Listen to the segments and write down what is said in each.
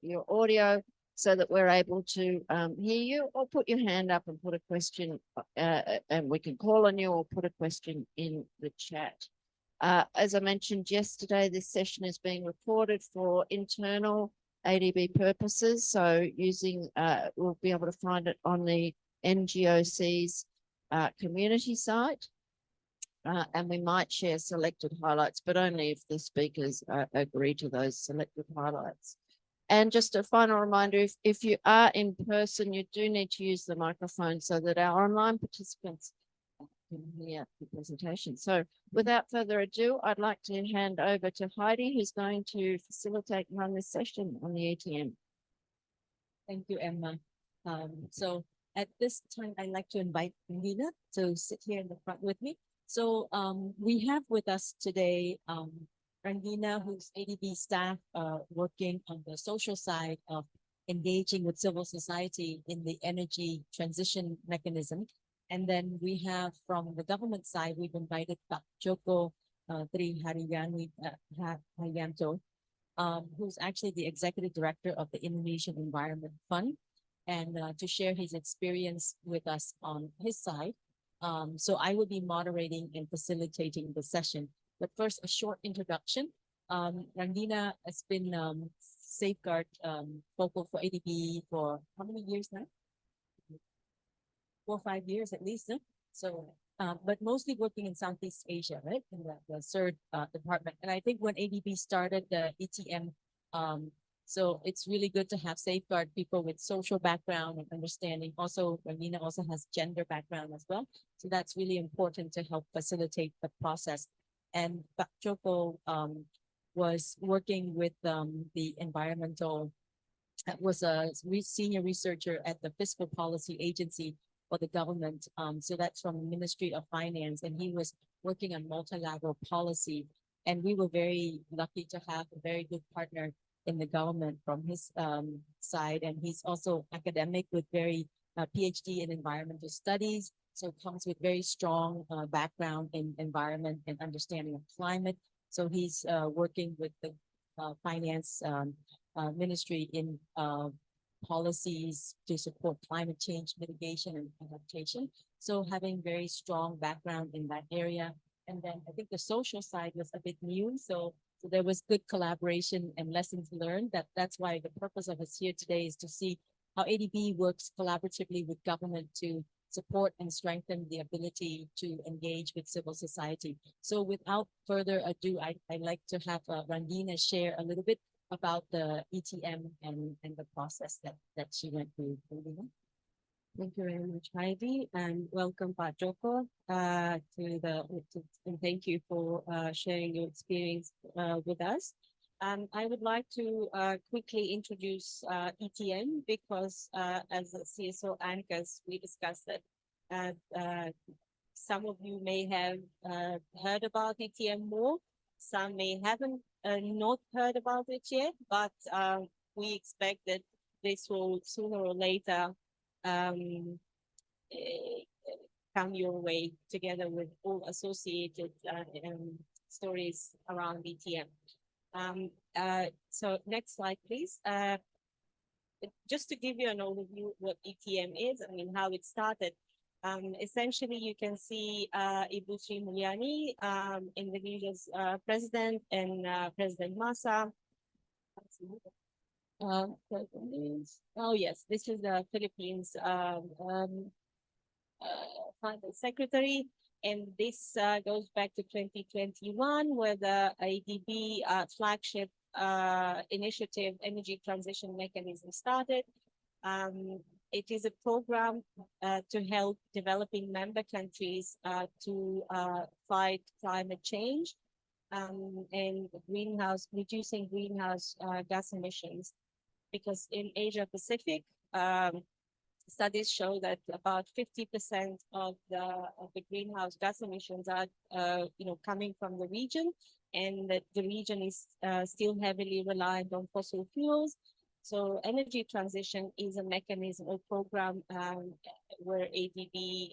your audio so that we're able to hear you, or put your hand up and put a question and we can call on you, or put a question in the chat. As I mentioned yesterday, this session is being recorded for internal ADB purposes. So we'll be able to find it on the NGOC's community site. And we might share selected highlights, but only if the speakers agree to those selected highlights. And just a final reminder, if you are in person, you do need to use the microphone so that our online participants can hear the presentation. So without further ado, I'd like to hand over to Heidi, who's going to facilitate and run this session on the ATM. Thank you, Emma. So at this time, I'd like to invite Nina to sit here in the front with me. So we have with us today Rangina, who's ADB staff working on the social side of engaging with civil society in the energy transition mechanism. And then we have from the government side, we've invited Pak Joko Tri Haryanto, who's actually the executive director of the Indonesian Environment Fund, and to share his experience with us on his side. So I will be moderating and facilitating the session. But first, a short introduction. Rangina has been safeguard focal for ADB for how many years now? 4 or 5 years at least. Huh? So, but mostly working in Southeast Asia, right? In the third department. And I think when ADB started the ETM, so it's really good to have safeguard people with social background and understanding. Also, Rangina also has gender background as well. So that's really important to help facilitate the process. And Pak Joko was working with the environmental, was a senior researcher at the Fiscal Policy Agency for the government. So that's from the Ministry of Finance, and he was working on multilateral policy. And we were very lucky to have a very good partner in the government from his side. And he's also academic with very PhD in environmental studies. So comes with very strong background in environment and understanding of climate. So he's working with the finance ministry in policies to support climate change mitigation and adaptation. So having very strong background in that area. And then I think the social side was a bit new. So there was good collaboration and lessons learned. That's why the purpose of us here today is to see how ADB works collaboratively with government to support and strengthen the ability to engage with civil society. So without further ado, I'd like to have Rangina share a little bit about the ETM and the process that she went through. Thank you very much, Heidi, and welcome, Pak Joko, and thank you for sharing your experience with us. I would like to quickly introduce ETM because as a CSO anchors, we discussed that some of you may have heard about ETM more, some may haven't not heard about it yet, but we expect that this will sooner or later come your way together with all associated stories around ETM. So next slide, please. Just to give you an overview what ETM is, I mean, how it started. Essentially, you can see Ibu Sri Mulyani, Indonesia's president, and President Masa. Oh yes, this is the Philippines Finance Secretary, and this goes back to 2021, where the ADB flagship initiative, Energy Transition Mechanism, started. It is a program to help developing member countries to fight climate change and reducing greenhouse gas emissions. Because in Asia Pacific, studies show that about 50% of the greenhouse gas emissions are coming from the region, and that the region is still heavily reliant on fossil fuels. So energy transition is a mechanism or program where ADB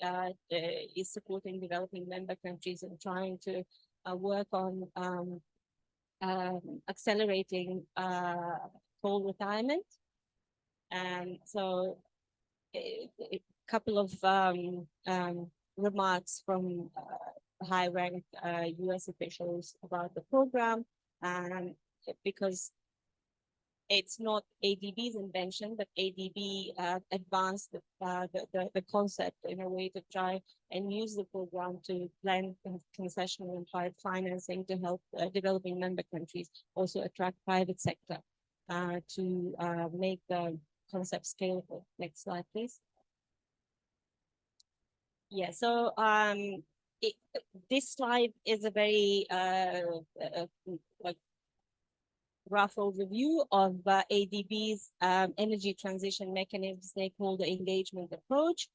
is supporting developing member countries and trying to work on accelerating coal retirement. And so a couple of remarks from high-ranked US officials about the program, because it's not ADB's invention, but ADB advanced the concept in a way to try and use the program to blend concessional and private financing to help developing member countries also attract private sector to make the concept scalable. Next slide, please. Yeah, so this slide is a very like rough overview of ADB's energy transition mechanism stakeholder engagement approach.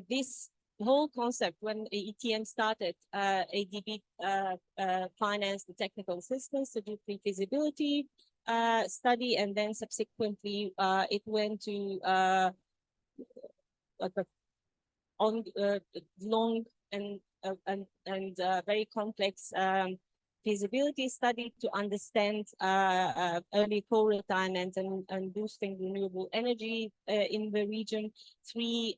This whole concept, when ETM started, ADB financed the technical assistance to do pre-feasibility study, and then subsequently it went to like a long and very complex feasibility study to understand early coal retirement and boosting renewable energy in the region. Three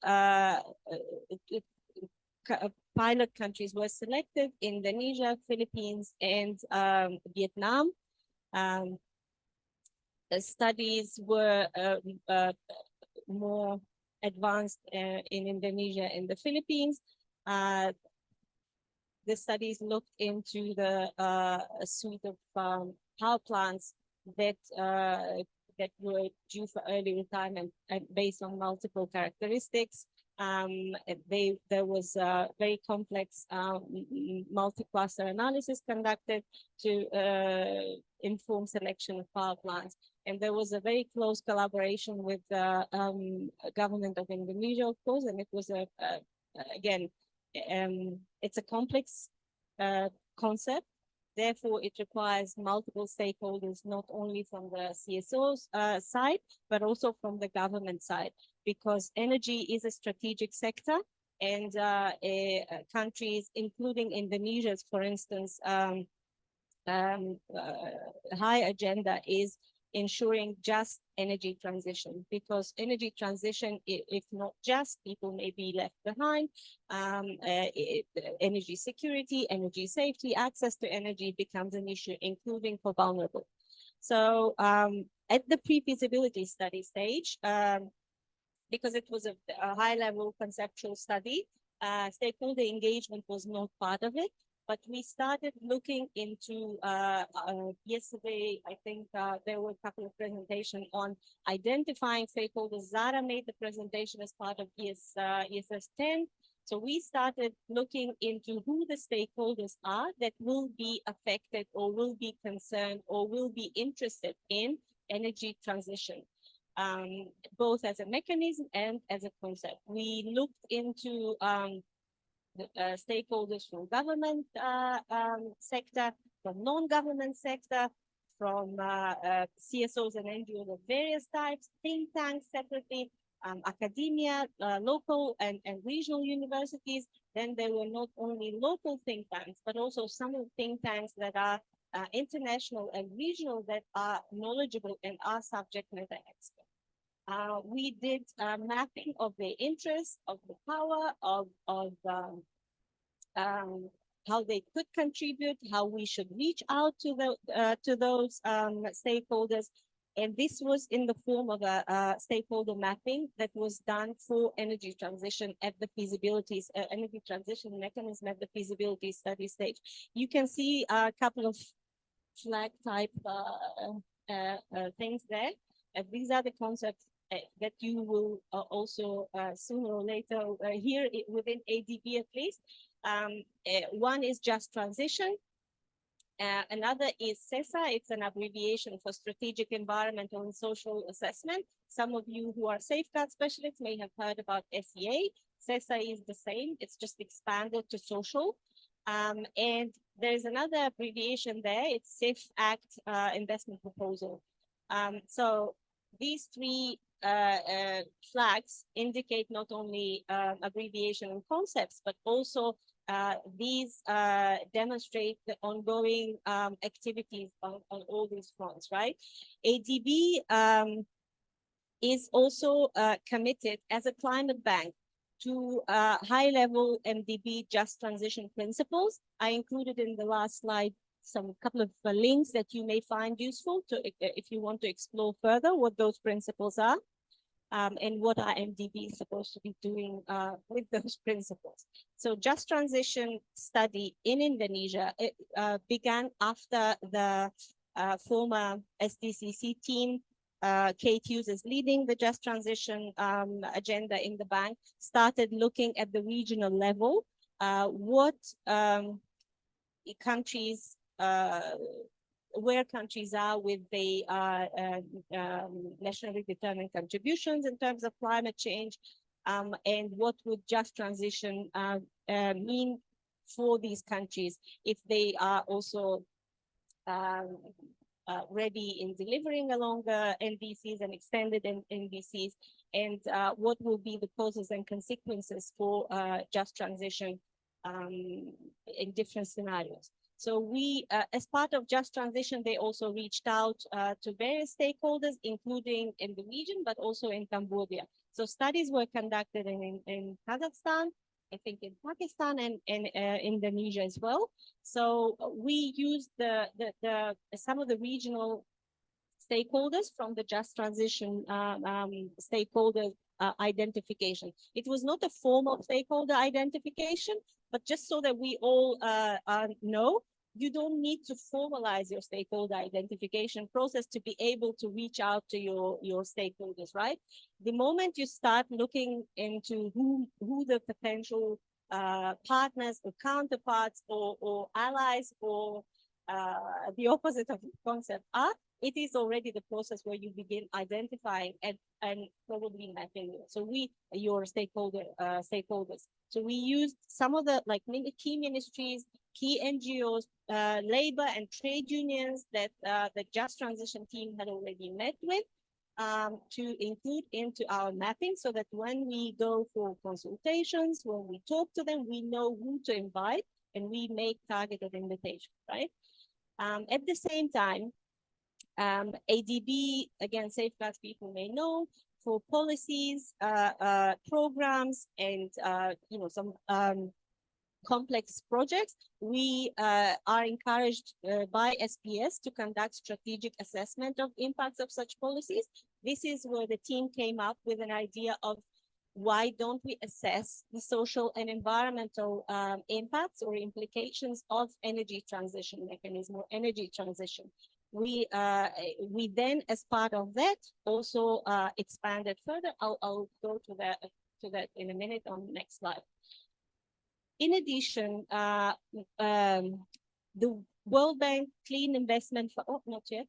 pilot countries were selected: Indonesia, Philippines, and Vietnam. The studies were more advanced in Indonesia and the Philippines. The studies looked into the suite of power plants that were due for early retirement based on multiple characteristics. There was a very complex multi-cluster analysis conducted to inform selection of power plants. And there was a very close collaboration with the government of Indonesia, of course, and it was again, it's a complex concept. Therefore, it requires multiple stakeholders, not only from the CSOs side, but also from the government side, because energy is a strategic sector, and countries, including Indonesia's, for instance, high agenda is ensuring just energy transition, because energy transition, if not just, people may be left behind. Energy security, energy safety, access to energy becomes an issue, including for vulnerable. So at the pre-feasibility study stage, because it was a high-level conceptual study, stakeholder engagement was not part of it. But we started looking into, yesterday, I think there were a couple of presentations on identifying stakeholders. Zara made the presentation as part of ESS 10. So we started looking into who the stakeholders are that will be affected or will be concerned or will be interested in energy transition, both as a mechanism and as a concept. We looked into stakeholders from government sector, from non-government sector, from CSOs and NGOs of various types, think tanks separately, academia, local and regional universities. Then there were not only local think tanks, but also some of the think tanks that are international and regional that are knowledgeable and are subject matter experts. We did mapping of their interests, of the power, of how they could contribute, how we should reach out to those stakeholders. And this was in the form of a stakeholder mapping that was done for energy transition at the feasibilities, energy transition mechanism at the feasibility study stage. You can see a couple of flag type things there. These are the concepts that you will also sooner or later hear within ADB at least. One is just transition. Another is CESA. It's an abbreviation for Strategic Environmental and Social Assessment. Some of you who are safeguard specialists may have heard about SEA. CESA is the same. It's just expanded to social. And there's another abbreviation there. It's SIF Act Investment Proposal. So these three flags indicate not only abbreviation and concepts, but also these demonstrate the ongoing activities on all these fronts, right? ADB is also committed as a climate bank to high-level MDB just transition principles. I included in the last slide some couple of links that you may find useful to if you want to explore further what those principles are. And what our MDB is supposed to be doing with those principles. So just transition study in Indonesia began after the former SDCC team, Kate Hughes is leading the just transition agenda in the bank, started looking at the regional level, what countries where countries are with the nationally determined contributions in terms of climate change, and what would just transition mean for these countries if they are also ready in delivering along the NDCs and extended NDCs, and what will be the causes and consequences for just transition in different scenarios. So we, as part of Just Transition, they also reached out to various stakeholders, including in the region, but also in Cambodia. So studies were conducted in Kazakhstan, I think in Pakistan and Indonesia as well. So we used some of the regional stakeholders from the Just Transition stakeholder identification. It was not a formal stakeholder identification, but just so that we all know, you don't need to formalize your stakeholder identification process to be able to reach out to your stakeholders, right? The moment you start looking into who the potential partners or counterparts or allies or the opposite of the concept are, it is already the process where you begin identifying and probably mapping. So your stakeholders. So we used some of the key ministries, key NGOs, labor and trade unions that the Just Transition team had already met with to include into our mapping, so that when we go for consultations, when we talk to them, we know who to invite and we make targeted invitations, right? At the same time, ADB, again, safeguards people may know, for policies, programs, and some complex projects, we are encouraged by SPS to conduct strategic assessment of impacts of such policies. This is where the team came up with an idea of why don't we assess the social and environmental impacts or implications of energy transition mechanism or energy transition. We then, as part of that, also expanded further. I'll go to that in a minute on the next slide. In addition, the World Bank Clean Investment Fund, not yet,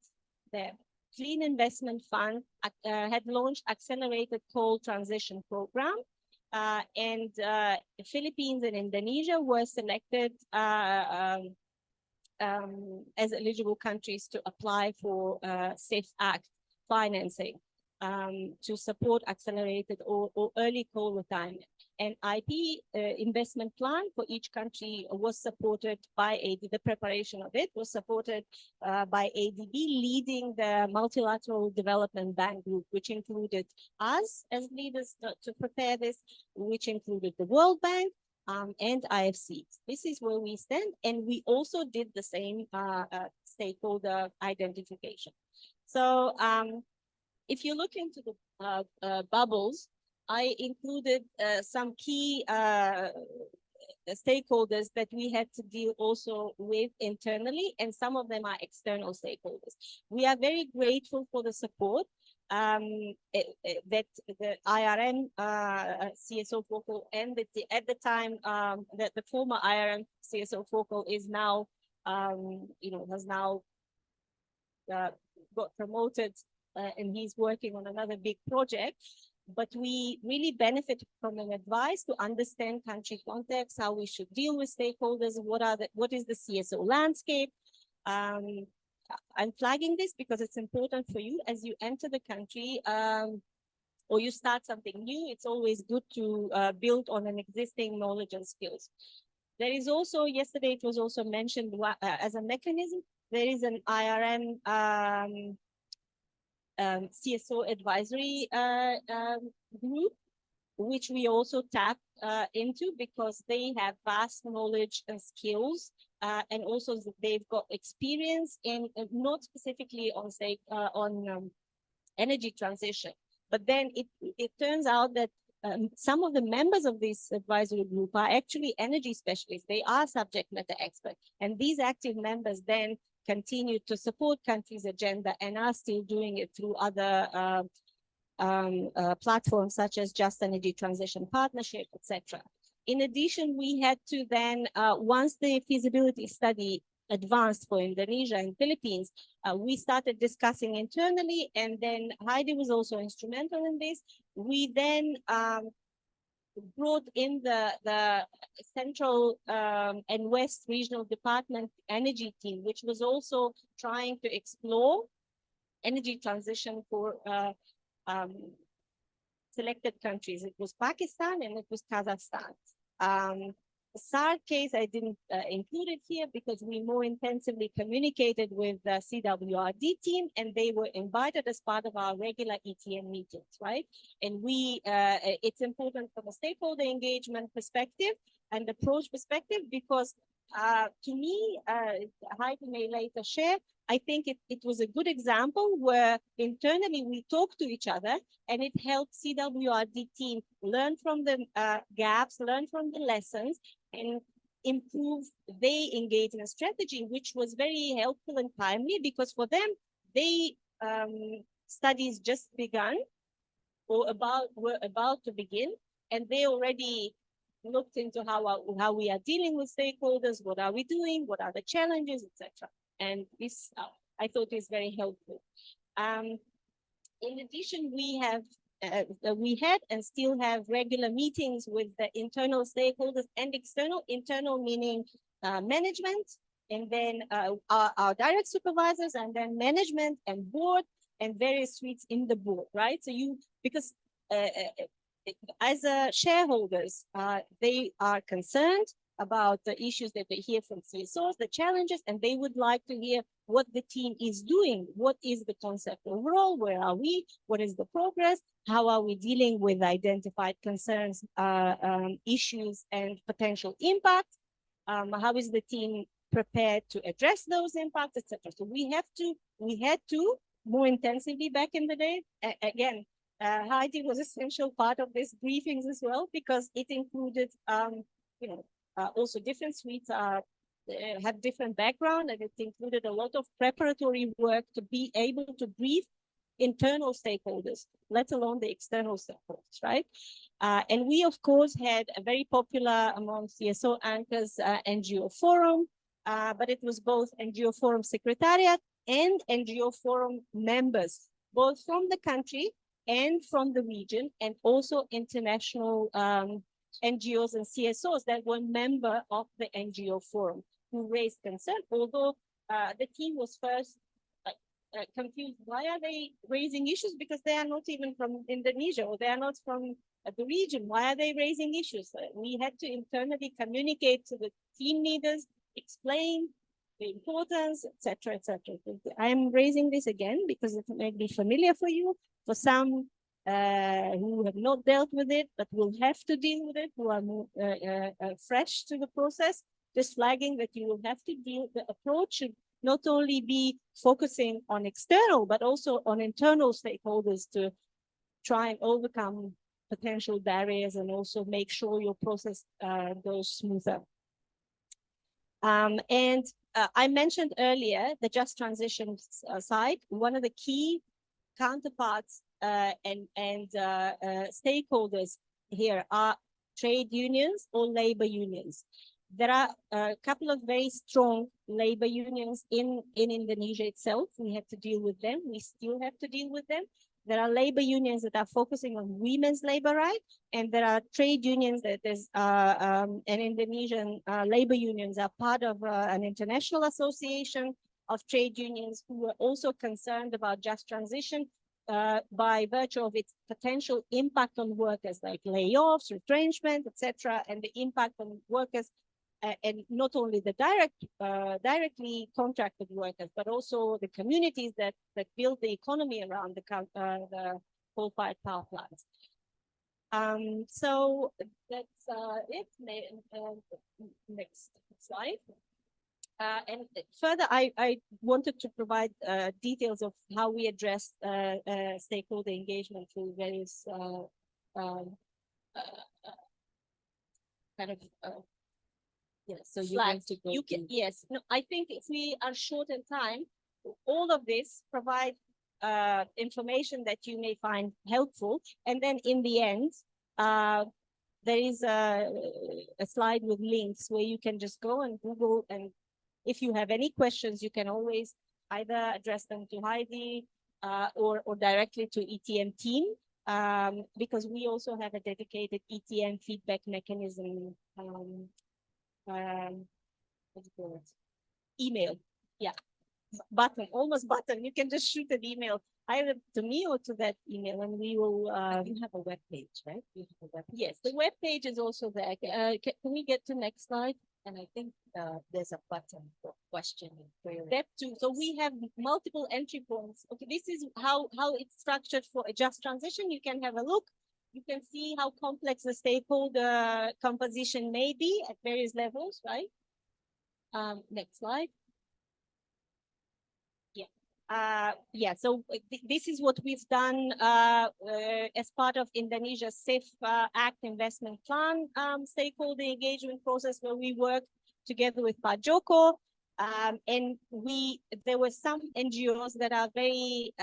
there. Clean Investment Fund had launched Accelerated Coal Transition Program, and the Philippines and Indonesia were selected as eligible countries to apply for SAFE Act financing to support accelerated or early coal retirement. An IP investment plan for each country was supported by ADB. The preparation of it was supported by ADB, leading the Multilateral Development Bank Group, which included us as leaders to prepare this, which included the World Bank, and IFC. This is where we stand, and we also did the same stakeholder identification. So if you look into the bubbles, I included some key stakeholders that we had to deal also with internally, and some of them are external stakeholders. We are very grateful for the support that the IRM CSO focal and at the time that the former IRM CSO focal is now has now got promoted and he's working on another big project. But we really benefit from an advice to understand country context, how we should deal with stakeholders, what is the CSO landscape. I'm flagging this because it's important for you as you enter the country or you start something new. It's always good to build on an existing knowledge and skills. There is also, yesterday it was also mentioned as a mechanism, there is an IRM CSO advisory group, which we also tap into because they have vast knowledge and skills, and also they've got experience in not specifically on say energy transition. But then it turns out that some of the members of this advisory group are actually energy specialists. They are subject matter experts, and these active members then continue to support countries' agenda and are still doing it through other platforms such as Just Energy Transition Partnership, etc. In addition, we had to then, once the feasibility study advanced for Indonesia and Philippines, we started discussing internally, and then Heidi was also instrumental in this. We then brought in the Central and West Regional Department Energy team, which was also trying to explore energy transition for selected countries. It was Pakistan and it was Kazakhstan. The SAR case I didn't include it here because we more intensively communicated with the CWRD team, and they were invited as part of our regular ETM meetings, right? And it's important from a stakeholder engagement perspective and approach perspective because to me, Heidi may later share, I think it was a good example where internally we talked to each other, and it helped CWRD team learn from the gaps, learn from the lessons, and improve their engagement strategy, which was very helpful and timely because for them, they studies just begun or were about to begin, and they already looked into how we are dealing with stakeholders, what are we doing, what are the challenges, etc. And this I thought is very helpful. In addition, we had and still have regular meetings with the internal stakeholders and external. Internal meaning management, and then our direct supervisors, and then management and board and various suites in the board, right? So because as shareholders, they are concerned about the issues that they hear from CSOs, the challenges, and they would like to hear what the team is doing. What is the concept overall? Where are we? What is the progress? How are we dealing with identified concerns, issues, and potential impacts? How is the team prepared to address those impacts, etc. So we had to more intensively back in the day. Again, Heidi was essential part of these briefings as well because it included, also different suites have different background, and it included a lot of preparatory work to be able to brief internal stakeholders, let alone the external stakeholders, right? And we, of course, had a very popular among CSO anchors NGO Forum, but it was both NGO Forum Secretariat and NGO Forum members, both from the country and from the region, and also international NGOs and CSOs that were member of the NGO Forum who raised concern, although the team was first confused. Why are they raising issues? Because they are not even from Indonesia, or they are not from the region. Why are they raising issues? We had to internally communicate to the team leaders, explain the importance, etc., etc. I am raising this again because it may be familiar for you. For some who have not dealt with it, but will have to deal with it, who are more fresh to the process, just flagging that you will have to deal, the approach should not only be focusing on external, but also on internal stakeholders to try and overcome potential barriers and also make sure your process goes smoother. I mentioned earlier the Just Transition side. One of the key counterparts and stakeholders here are trade unions or labor unions. There are a couple of very strong labor unions in Indonesia itself. We have to deal with them. We still have to deal with them. There are labor unions that are focusing on women's labor rights, and there are trade unions that is an Indonesian labor unions are part of an international association of trade unions who are also concerned about just transition by virtue of its potential impact on workers, like layoffs, retrenchment, etc., and the impact on workers and not only the directly contracted workers, but also the communities that build the economy around the coal-fired power plants. So that's it. Next slide. And further, I wanted to provide details of how we address stakeholder engagement through various kind of Yeah, so you're going slides. to go You can, to- yes. No, I think if we are short in time, all of this provide information that you may find helpful. And then in the end, there is a slide with links where you can just go and Google, and if you have any questions, you can always either address them to Heidi or directly to ETM team, because we also have a dedicated ETM feedback mechanism. What do you call it? Email, yeah, button, almost button. You can just shoot an email either to me or to that email, and we will. You have a web page, right? You have a web Yes, the web page is also there. Can we get to next slide? And I think there's a button for question and query. Step 2. So we have multiple entry points. Okay, this is how it's structured for a just transition. You can have a look. You can see how complex the stakeholder composition may be at various levels, right? Next slide. Yeah, so this is what we've done as part of Indonesia's Safe Act investment plan stakeholder engagement process, where we work together with Pak Joko. And there were some NGOs that are very,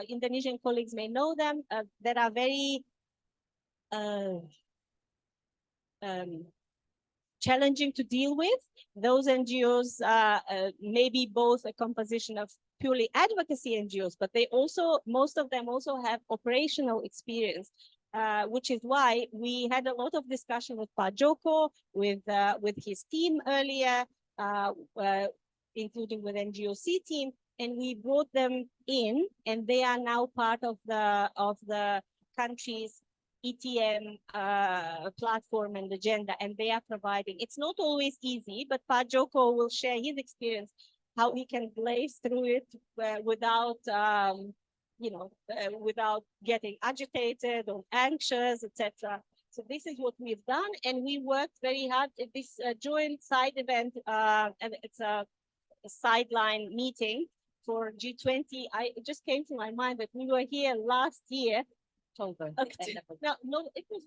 Indonesian colleagues may know them, that are very challenging to deal with. Those NGOs may be both a composition of purely advocacy NGOs, but they also, most of them also have operational experience, which is why we had a lot of discussion with Pak Joko, with his team earlier, including with NGOC team, and we brought them in, and they are now part of the country's ETM platform and agenda, and they are providing. It's not always easy, but Pak Joko will share his experience, how he can blaze through it without, without getting agitated or anxious, etc. So this is what we've done, and we worked very hard at this joint side event, and it's a sideline meeting for G20. It just came to my mind that we were here last year. October. Okay. No, it was.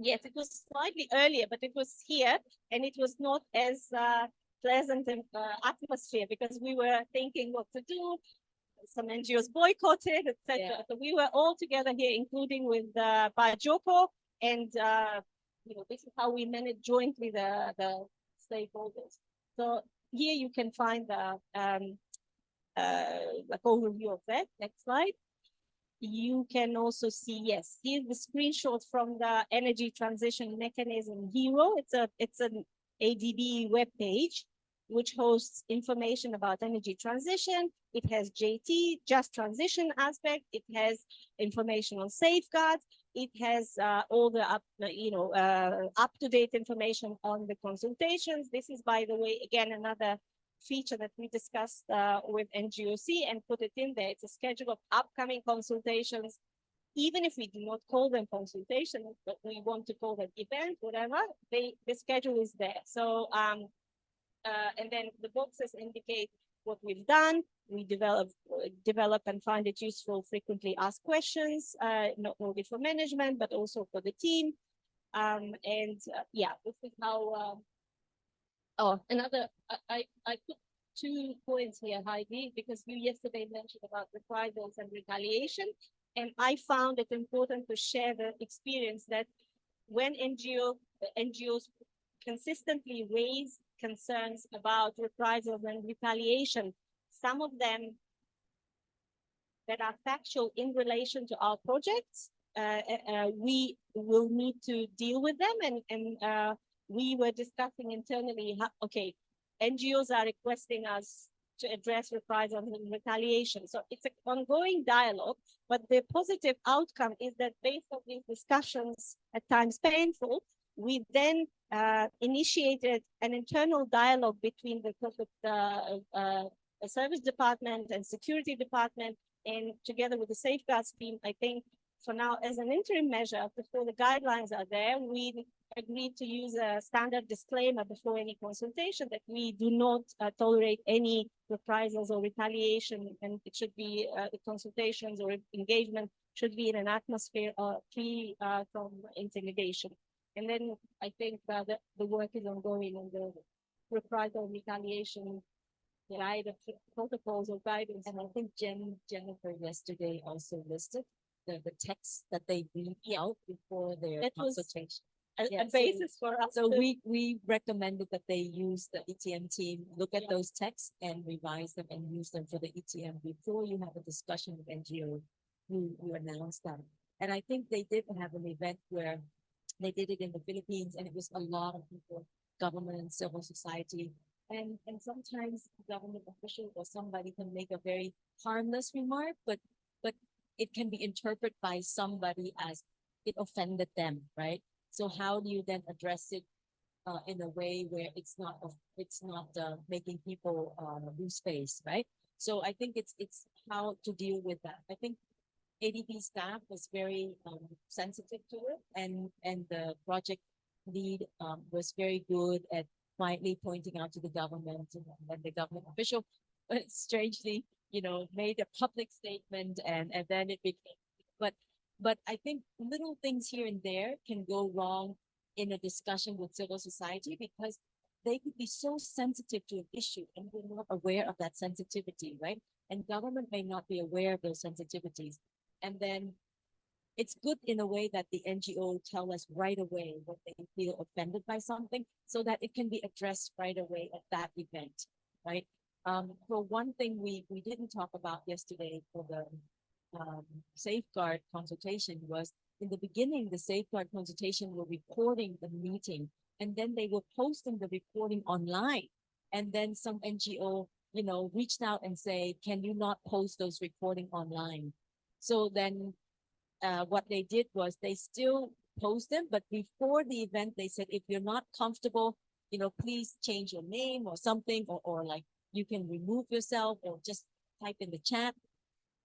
Yes, it was slightly earlier, but it was here, and it was not as pleasant atmosphere, because we were thinking what to do. Some NGOs boycotted, etc. Yeah. So we were all together here, including with Pak Joko, and this is how we manage jointly the stakeholders. So here you can find the like overview of that. Next slide. You can also see, yes, here's the screenshot from the Energy Transition Mechanism Hero. It's an ADB web page which hosts information about energy transition. It has JT, just transition aspect. It has information on safeguards. It has all the up-to-date information on the consultations. This is, by the way, again, another feature that we discussed with NGOC and put it in there. It's a schedule of upcoming consultations. Even if we do not call them consultations, but we want to call them event, whatever, the schedule is there. So, and then the boxes indicate what we've done. We develop and find it useful, frequently asked questions, not only for management, but also for the team. Yeah, this is how, another, I put 2 points here, Heidi, because you yesterday mentioned about reprisals and retaliation. And I found it important to share the experience that when NGOs consistently raise concerns about reprisals and retaliation, some of them that are factual in relation to our projects, we will need to deal with them. And we were discussing internally, okay, NGOs are requesting us to address reprisals and retaliation. So it's an ongoing dialogue, but the positive outcome is that based on these discussions, at times painful, we then initiated an internal dialogue between the service department and security department, and together with the safeguards team. I think for now, as an interim measure, before the guidelines are there, we agreed to use a standard disclaimer before any consultation that we do not tolerate any reprisals or retaliation, and it should be the consultations or engagement should be in an atmosphere free from intimidation. And then I think the work is ongoing on the reprisal retaliation guide of protocols or guidance. And I think Jennifer yesterday also listed the text that they read out before their That was consultation. A Yeah, so- basis for us. So to- we recommended that they use the ETM team, look at those texts and revise them and use them for the ETM before you have a discussion with NGO. You announce that. And I think they did have an event where they did it in the Philippines, and it was a lot of people, government, civil society. And sometimes government official or somebody can make a very harmless remark, but it can be interpreted by somebody as it offended them, right? So how do you then address it in a way where it's not making people lose face, right? So I think it's how to deal with that. I think ADB staff was very sensitive to it, and the project lead was very good at quietly pointing out to the government, and then the government official strangely, made a public statement, and then it became, but I think little things here and there can go wrong in a discussion with civil society because they could be so sensitive to an issue and we're not aware of that sensitivity, right? And government may not be aware of those sensitivities. And then it's good in a way that the NGO tell us right away when they feel offended by something so that it can be addressed right away at that event, right? For one thing we didn't talk about yesterday for the safeguard consultation was in the beginning, the safeguard consultation were recording the meeting and then they were posting the recording online. And then some NGO, reached out and say, can you not post those recording online? So then what they did was they still post them, but before the event, they said, if you're not comfortable, please change your name or something, or like you can remove yourself or just type in the chat.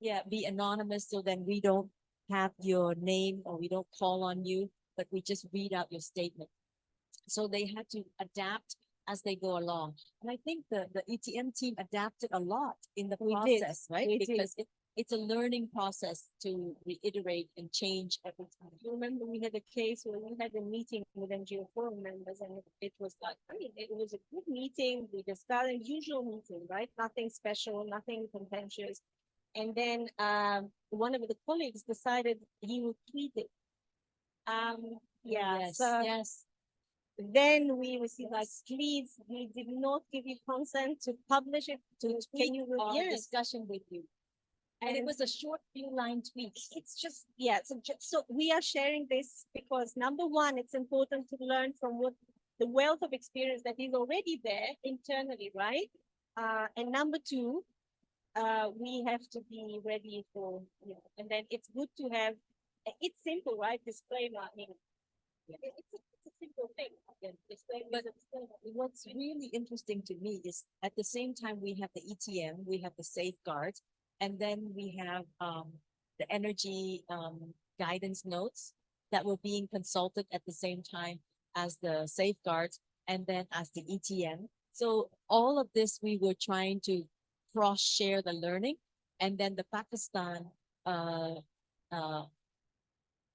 Yeah, be anonymous so then we don't have your name or we don't call on you, but we just read out your statement. So they had to adapt as they go along. And I think the ETM team adapted a lot in the We did. process, right? We did. Because it's a learning process to reiterate and change every time. You remember we had a case where we had a meeting with NGO forum members, and it was like, it was a good meeting. We discussed a usual meeting, right? Nothing special, nothing contentious. And then one of the colleagues decided he would tweet it. Yeah. Yes, So yes. then we received like, please, we did not give you consent to publish it. Can you? Our Yes. discussion with you. And it was a short few line tweet. It's just, yeah, so we are sharing this because number one, it's important to learn from what the wealth of experience that is already there internally, right? And number two, we have to be ready for, and then it's good to have, it's simple, right? Disclaimer, I mean, it's a simple thing. Again, disclaimer is a disclaimer. What's really interesting to me is at the same time we have the ETM, we have the safeguards, and then we have the energy guidance notes that were being consulted at the same time as the safeguards and then as the ETM. So all of this we were trying to cross share the learning, and then the Pakistan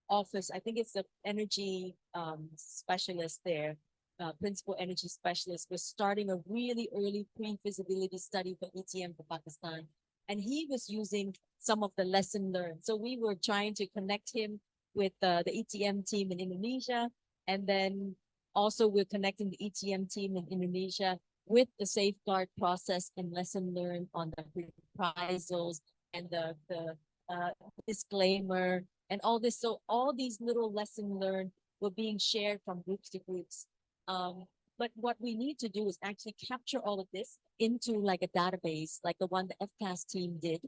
office, I think it's the energy specialist there, principal energy specialist, was starting a really early pre-feasibility study for ETM for Pakistan. And he was using some of the lesson learned. So we were trying to connect him with the ETM team in Indonesia. And then also we're connecting the ETM team in Indonesia with the safeguard process and lesson learned on the reprisals and the disclaimer and all this. So all these little lesson learned were being shared from groups to groups. But what we need to do is actually capture all of this into like a database, like the one the FCAS team did,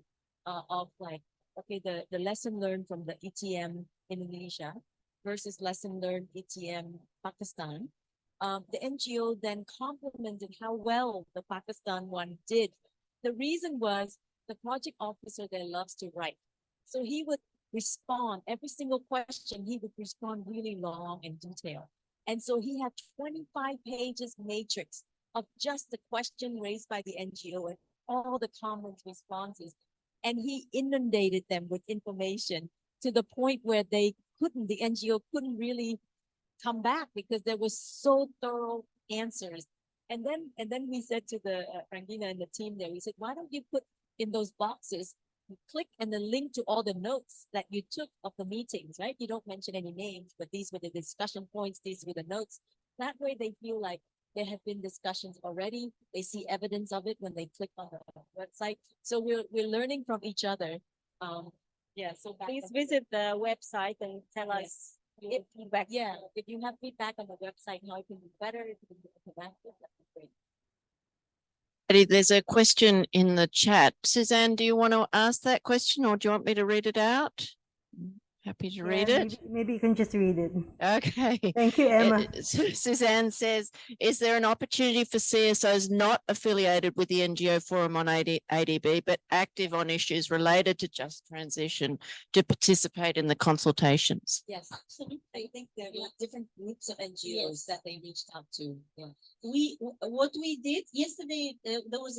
of like, okay, the lesson learned from the ETM Indonesia versus lesson learned ETM Pakistan. The NGO then complimented how well the Pakistan one did. The reason was the project officer there loves to write. So he would respond, every single question, he would respond really long and detailed. And so he had 25 pages matrix of just the question raised by the NGO and all the comments, responses. And he inundated them with information to the point where the NGO couldn't really come back because there was so thorough answers. And then we said to the Rangina and the team there, we said, why don't you put in those boxes, click and the link to all the notes that you took of the meetings, right? You don't mention any names, but these were the discussion points, these were the notes. That way they feel like there have been discussions already. They see evidence of it when they click on the website. So we're learning from each other. Yeah. So Please visit the website and tell us your feedback. Yeah, if you have feedback on the website, how it can be better, if it can be interactive, that'd be great. Eddie, there's a question in the chat. Suzanne, do you want to ask that question or do you want me to read it out? Happy to read Yeah, it. maybe you can just read it. Okay. Thank you, Emma. Suzanne says, is there an opportunity for CSOs not affiliated with the NGO Forum on ADB, but active on issues related to just transition to participate in the consultations? Yes, I think there were different groups of NGOs Yes. that they reached out to. Yeah. What we did yesterday, there was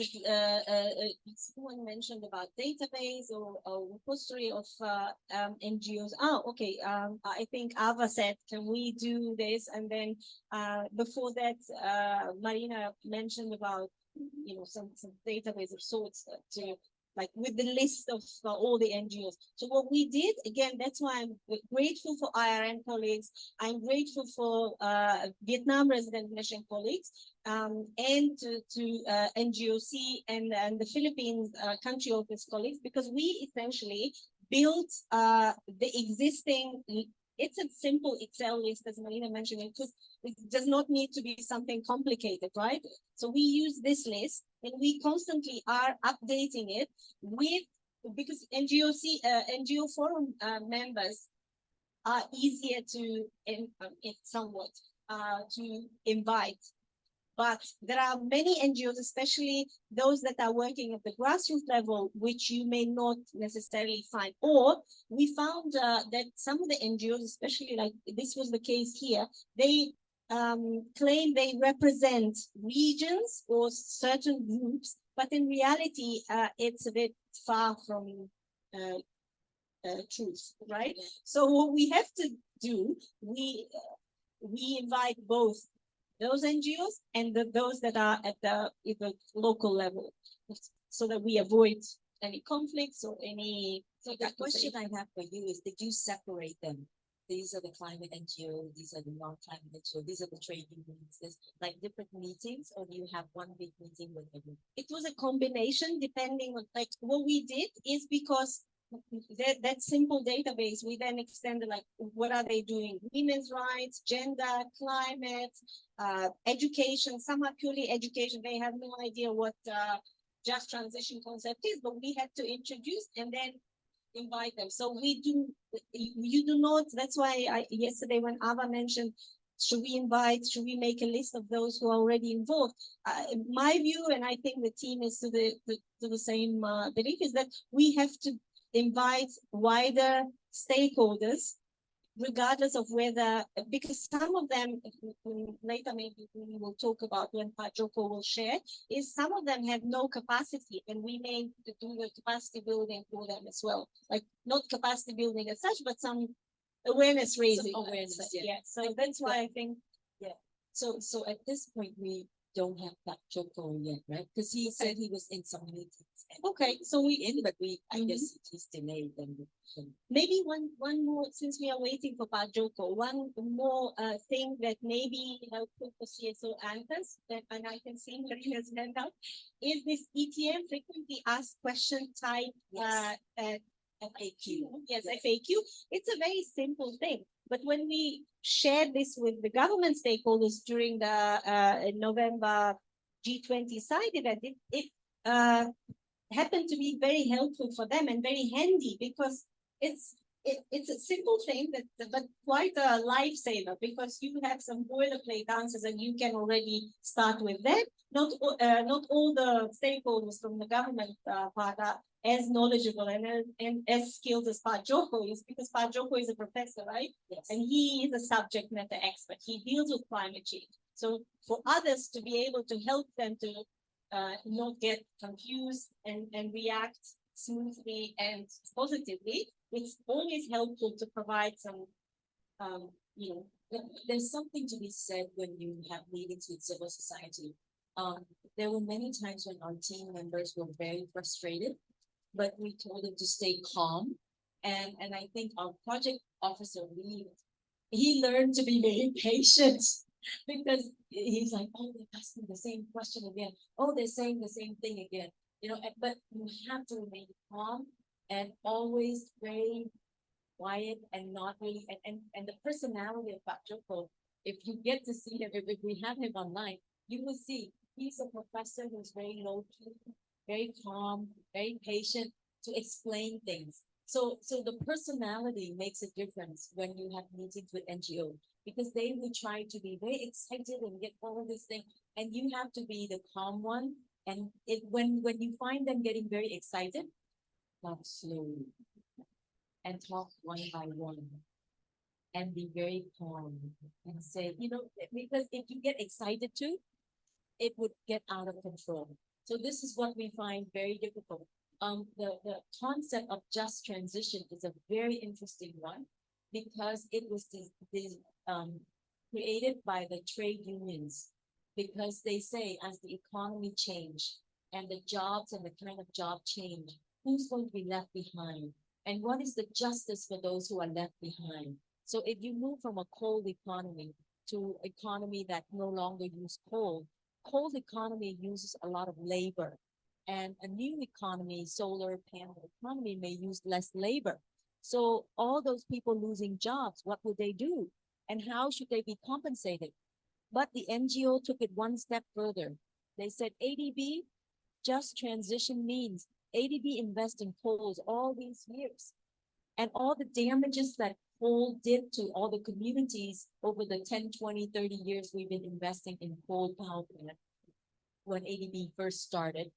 someone mentioned about database or repository of NGOs. Oh, okay. I think Ava said, can we do this? And then before that, Marina mentioned about some database of sorts to like with the list of all the NGOs. So what we did, again, that's why I'm grateful for IRN colleagues. I'm grateful for Vietnam resident mission colleagues and to NGOC and the Philippines country office colleagues, because we essentially built the existing, it's a simple Excel list, as Marina mentioned, it does not need to be something complicated, right? So we use this list and we constantly are updating it because NGO forum members are easier to somewhat to invite. But there are many NGOs, especially those that are working at the grassroots level, which you may not necessarily find. Or we found that some of the NGOs, especially like this was the case here, they claim they represent regions or certain groups, but in reality, it's a bit far from truth, right? So what we have to do, we invite both those NGOs and those that are at the local level, so that we avoid any conflicts or any. So the question I have for you is, did you separate them? These are the climate NGO, these are the non-climate NGO, these are the trade unions, there's like different meetings, or do you have one big meeting with everyone? It was a combination depending on, like, what we did is because that simple database, we then extended like, what are they doing? Women's rights, gender, climate, education. Some are purely education. They have no idea what just transition concept is, but we had to introduce and then invite them. So you do not, that's why yesterday when Ava mentioned, should we make a list of those who are already involved? My view, and I think the team is to the same belief, is that we have to invite wider stakeholders, regardless of whether, because some of them, later maybe we will talk about when Pak Joko will share, is some of them have no capacity, and we may do the capacity building for them as well. Like not capacity building as such, but some awareness raising. Some awareness, yeah. So that's why I think, yeah. So at this point, we don't have Pak Joko yet, right? Because he said he was in some meetings. Okay, so but I guess he's delayed. Maybe one more, since we are waiting for Pak Joko, one more thing that maybe helpful for CSO anchors, and I can see Marina's hand up, is this ETM frequently asked question type FAQ. Yes, FAQ. It's a very simple thing. But when we shared this with the government stakeholders during the November G20 side event, it happened to be very helpful for them and very handy because it's a simple thing but quite a lifesaver because you have some boilerplate answers and you can already start with that. Not all the stakeholders from the government part are as knowledgeable and as skilled as Joko is because Joko is a professor, right? Yes. And he is a subject matter expert. He deals with climate change. So for others to be able to help them to not get confused and react smoothly and positively, it's always helpful to provide some, There's something to be said when you have meetings with civil society. There were many times when our team members were very frustrated, but we told them to stay calm. And I think our project officer, he learned to be very patient because he's like, oh, they're asking the same question again. Oh, they're saying the same thing again. But you have to remain calm and always very quiet and not really and the personality of Pak Joko, if you get to see him, if we have him online, you will see he's a professor who's very low key, very calm, very patient to explain things. So the personality makes a difference when you have meetings with NGO because they will try to be very excited and get all of this thing, and you have to be the calm one. And when you find them getting very excited, talk slowly and talk one by one and be very calm and say, because if you get excited too, it would get out of control. So this is what we find very difficult. The concept of just transition is a very interesting one because it was created by the trade unions because they say as the economy change and the jobs and the kind of job change, who's going to be left behind? And what is the justice for those who are left behind? So if you move from a coal economy to economy that no longer use coal economy uses a lot of labor. And a new economy, solar panel economy, may use less labor. So all those people losing jobs, what would they do? And how should they be compensated? But the NGO took it one step further. They said ADB, just transition means ADB invest in coals all these years. And all the damages that coal did to all the communities over the 10, 20, 30 years we've been investing in coal power plant when ADB first started.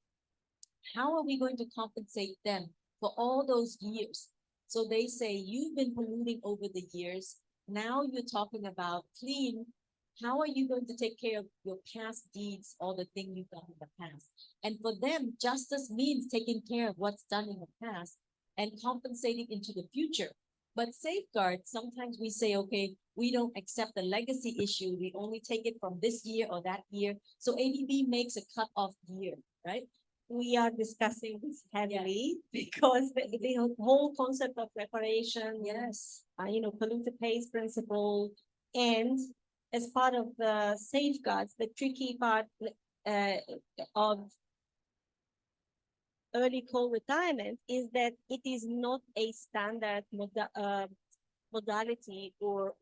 How are we going to compensate them for all those years? So they say, you've been polluting over the years. Now you're talking about clean. How are you going to take care of your past deeds or the thing you've done in the past? And for them, justice means taking care of what's done in the past and compensating into the future. But safeguard, sometimes we say, okay, we don't accept the legacy issue. We only take it from this year or that year. So ADB makes a cut-off year, right? We are discussing this heavily because the whole concept of reparation, Yes. Polluter pays principle, and as part of the safeguards, the tricky part of early coal retirement is that it is not a standard modality or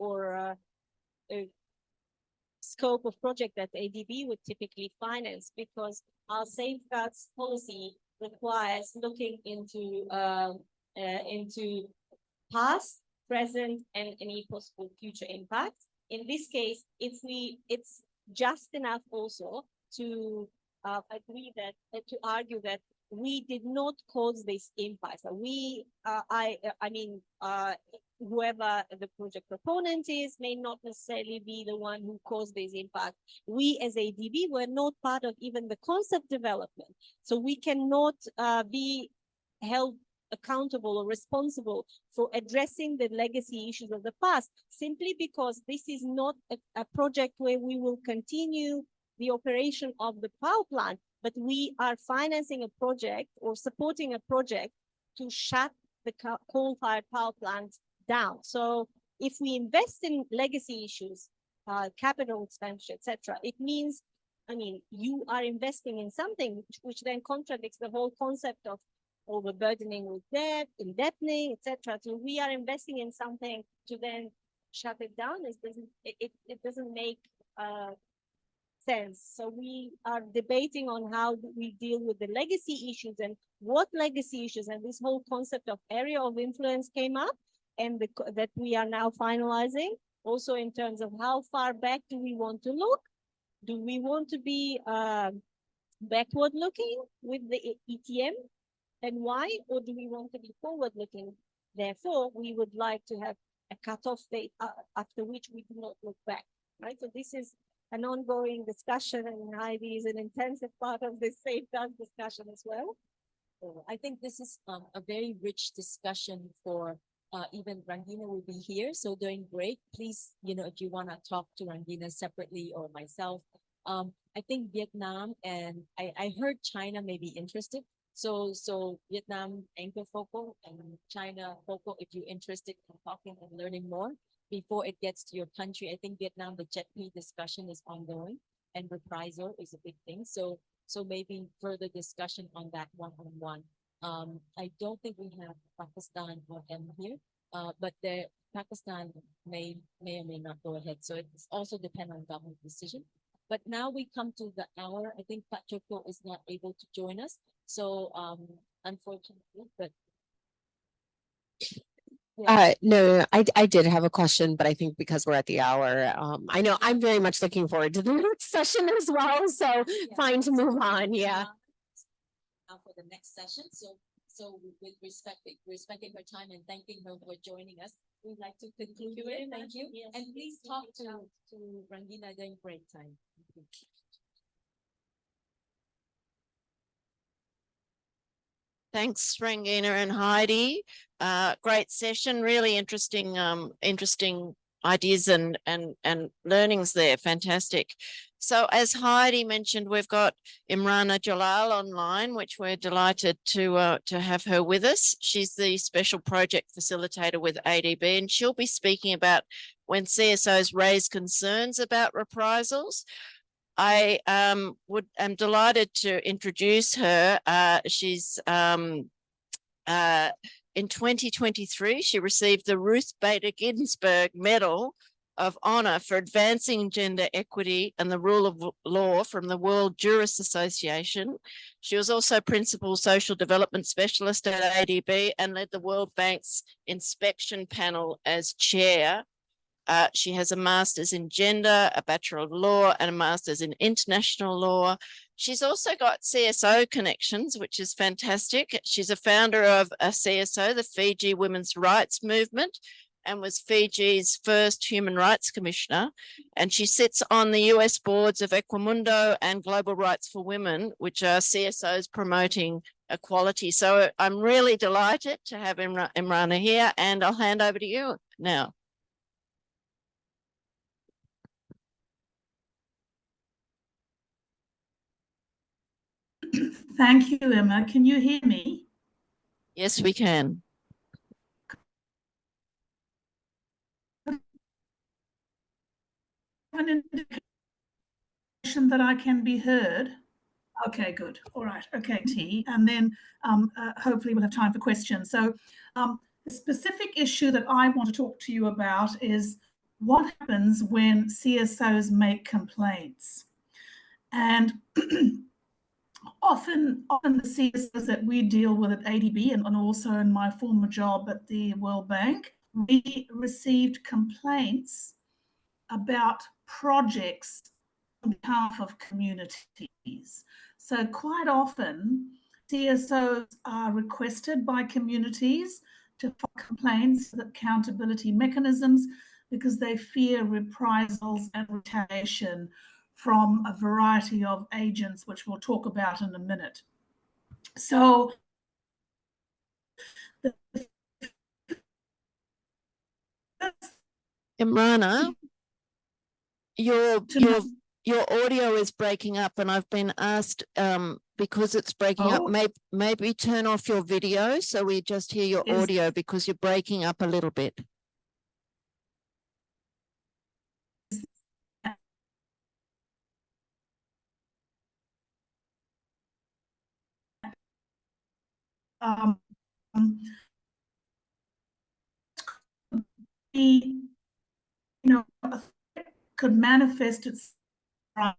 scope of project that ADB would typically finance because our safeguards policy requires looking into past, present, and any possible future impacts. In this case, it's just enough also to agree that to argue that we did not cause this impact. So whoever the project proponent is may not necessarily be the one who caused this impact. We as ADB were not part of even the concept development. So we cannot be held accountable or responsible for addressing the legacy issues of the past, simply because this is not a project where we will continue the operation of the power plant, but we are financing a project or supporting a project to shut the coal-fired power plants down. So if we invest in legacy issues, capital expenditure, etc., it means, you are investing in something which then contradicts the whole concept of overburdening with debt, indebting, etc. So we are investing in something to then shut it down. It doesn't make sense. So we are debating on how do we deal with the legacy issues and what legacy issues, and this whole concept of area of influence came up, and that we are now finalizing. Also in terms of how far back do we want to look? Do we want to be backward looking with the ETM, and why? Or do we want to be forward looking? Therefore, we would like to have a cutoff date after which we do not look back, right? So this is an ongoing discussion, and Heidi is an intensive part of this safeguard discussion as well. So I think this is a very rich discussion for even Rangina will be here. So during break, please, if you want to talk to Rangina separately or myself. I think Vietnam and I heard China may be interested. So Vietnam anchor focal and China focal, if you're interested in talking and learning more before it gets to your country. I think Vietnam, the JETP discussion is ongoing, and reprisal is a big thing. So maybe further discussion on that one-on-one. I don't think we have Pakistan or them here, but Pakistan may or may not go ahead. So it's also depend on government decision. But now we come to the hour. I think Pat Joko is not able to join us. So unfortunately, but No, I did have a question, but I think because we're at the hour, I know I'm very much looking forward to the next session as well. So fine to move on. Yeah. Now for the next session. So with respecting her time and thanking her for joining us, we'd like to conclude here. Thank you. Yes. And please talk to Rangina during break time. Thank you. Thanks, Rangina and Heidi. Great session, really interesting ideas and learnings there. Fantastic. So as Heidi mentioned, we've got Imrana Jalal online, which we're delighted to have her with us. She's the special project facilitator with ADB, and she'll be speaking about when CSOs raise concerns about reprisals. I am delighted to introduce her. She's in 2023, she received the Ruth Bader Ginsburg Medal of Honor for advancing gender equity and the rule of law from the World Jurists Association. She was also Principal Social Development Specialist at ADB and led the World Bank's inspection panel as chair. She has a master's in gender, a bachelor of law, and a master's in international law. She's also got CSO connections, which is fantastic. She's a founder of a CSO, the Fiji Women's Rights Movement, and was Fiji's first human rights commissioner. And she sits on the US boards of Equimundo and Global Rights for Women, which are CSOs promoting equality. So I'm really delighted to have Imrana here, and I'll hand over to you now. Thank you, Emma. Can you hear me? Yes, we can. An indication that I can be heard. Okay, good. All right. Okay, and then hopefully we'll have time for questions. So the specific issue that I want to talk to you about is what happens when CSOs make complaints. And often the CSOs that we deal with at ADB and also in my former job at the World Bank, we received complaints about projects on behalf of communities. So quite often, CSOs are requested by communities to file complaints with accountability mechanisms because they fear reprisals and retaliation from a variety of agents, which we'll talk about in a minute. So Imrana, your audio is breaking up, and I've been asked because it's breaking up, maybe turn off your video so we just hear your audio because you're breaking up a little bit. be, a threat could manifest itself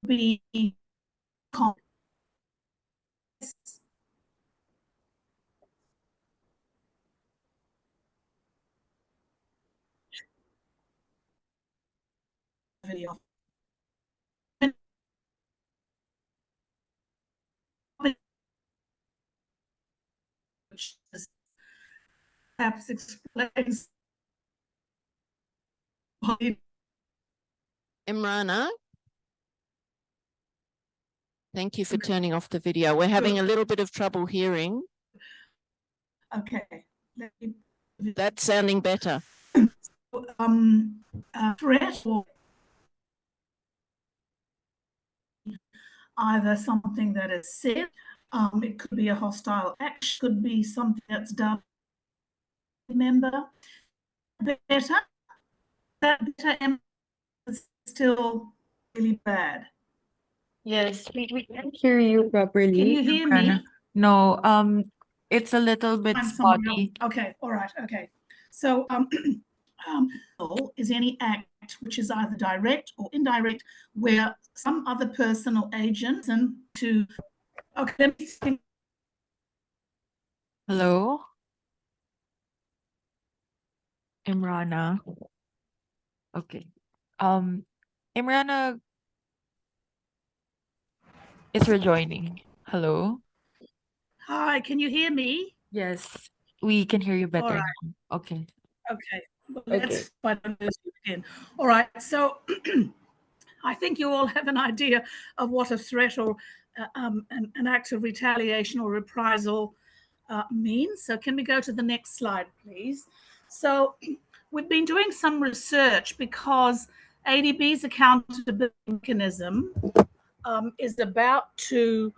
be video. Which perhaps explains why. Imrana, thank you for turning off the video. We're having a little bit of trouble hearing. Okay. That's sounding better. Threat or either something that is said, it could be a hostile act, could be something that's done. Remember, better, that better is still really bad. Yes, we can't hear you properly. Can you hear me? Rana. No, it's a little bit Find somewhere spotty. else. Okay, all right, okay. So, is any act which is either direct or indirect, where some other person or agent and to. Okay, let me think. Hello? Imrana. Okay. Imrana is rejoining. Hello? Hi, can you hear me? Yes, we can hear you better right. now. Okay. Okay, well, Okay. let's find this again. All right, so I think you all have an idea of what a threat or an act of retaliation or reprisal means. So can we go to the next slide, please? So we've been doing some research because ADB's accountability mechanism is about to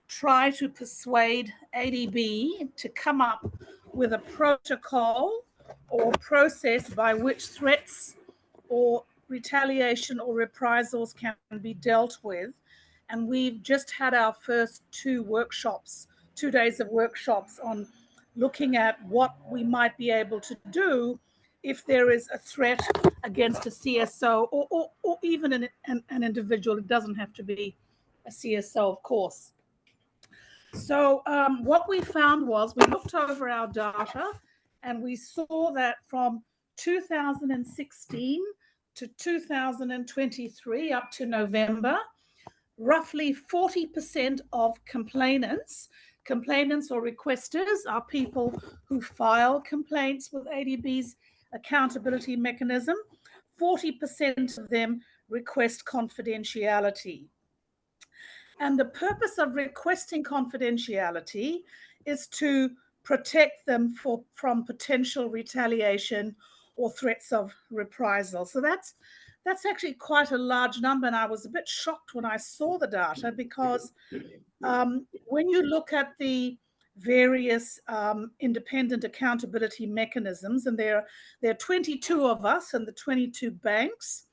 try to persuade ADB to come up with a protocol or process by which threats or retaliation or reprisals can be dealt with. And we've just had our first 2 workshops, 2 days of workshops on looking at what we might be able to do if there is a threat against a CSO or even an individual. It doesn't have to be a CSO, of course. So what we found was we looked over our data and we saw that from 2016 to 2023 up to November, roughly 40% of complainants or requesters are people who file complaints with ADB's accountability mechanism. 40% of them request confidentiality. And the purpose of requesting confidentiality is to protect them from potential retaliation or threats of reprisal. So that's actually quite a large number. And I was a bit shocked when I saw the data because when you look at the various independent accountability mechanisms, and there are 22 of us and the 22 banks,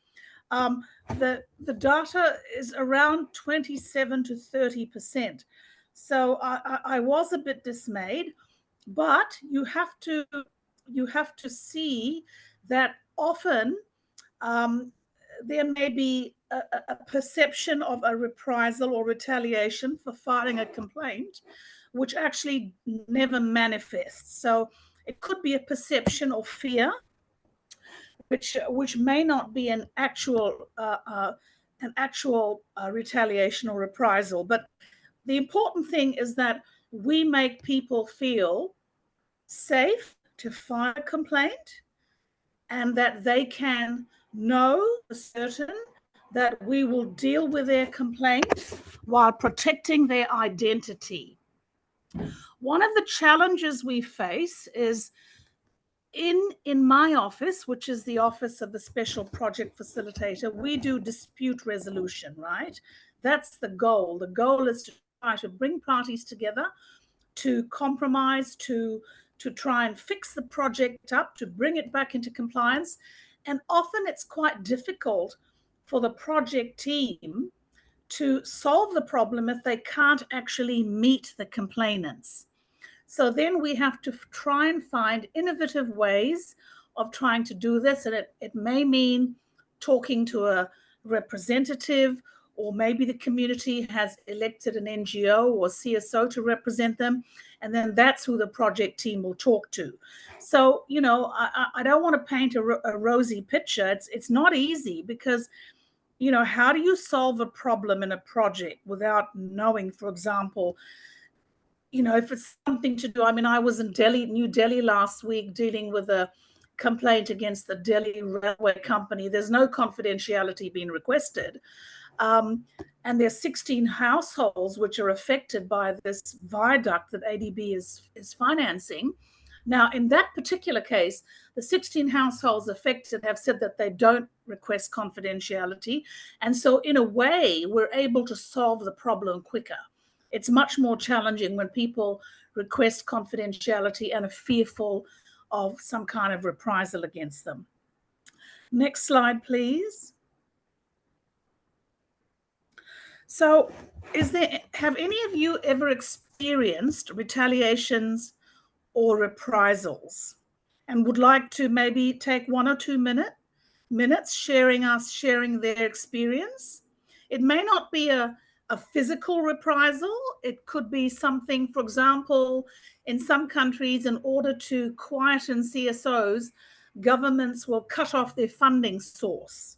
the data is around 27 to 30%. So I was a bit dismayed, but you have to see that often there may be a perception of a reprisal or retaliation for filing a complaint, which actually never manifests. So it could be a perception or fear, which may not be an actual retaliation or reprisal. But the important thing is that we make people feel safe to file a complaint and that they can know for certain that we will deal with their complaint while protecting their identity. One of the challenges we face is in my office, which is the office of the special project facilitator, we do dispute resolution, right? That's the goal. The goal is to try to bring parties together, to compromise, to try and fix the project up, to bring it back into compliance. And often it's quite difficult for the project team to solve the problem if they can't actually meet the complainants. So then we have to try and find innovative ways of trying to do this. And it may mean talking to a representative, or maybe the community has elected an NGO or CSO to represent them. And then that's who the project team will talk to. So, you know, I don't want to paint a rosy picture. It's not easy because, you know, how do you solve a problem in a project without knowing, for example, you know, if it's something to do, I mean, I was in New Delhi last week dealing with a complaint against the Delhi Railway Company. There's no confidentiality being requested. And there's 16 households which are affected by this viaduct that ADB is financing. Now, in that particular case, the 16 households affected have said that they don't request confidentiality. And so in a way, we're able to solve the problem quicker. It's much more challenging when people request confidentiality and are fearful of some kind of reprisal against them. Next slide, please. So have any of you ever experienced retaliations or reprisals and would like to maybe take 1 or 2 minutes sharing their experience? It may not be a physical reprisal. It could be something, for example, in some countries, in order to quieten CSOs, governments will cut off their funding source,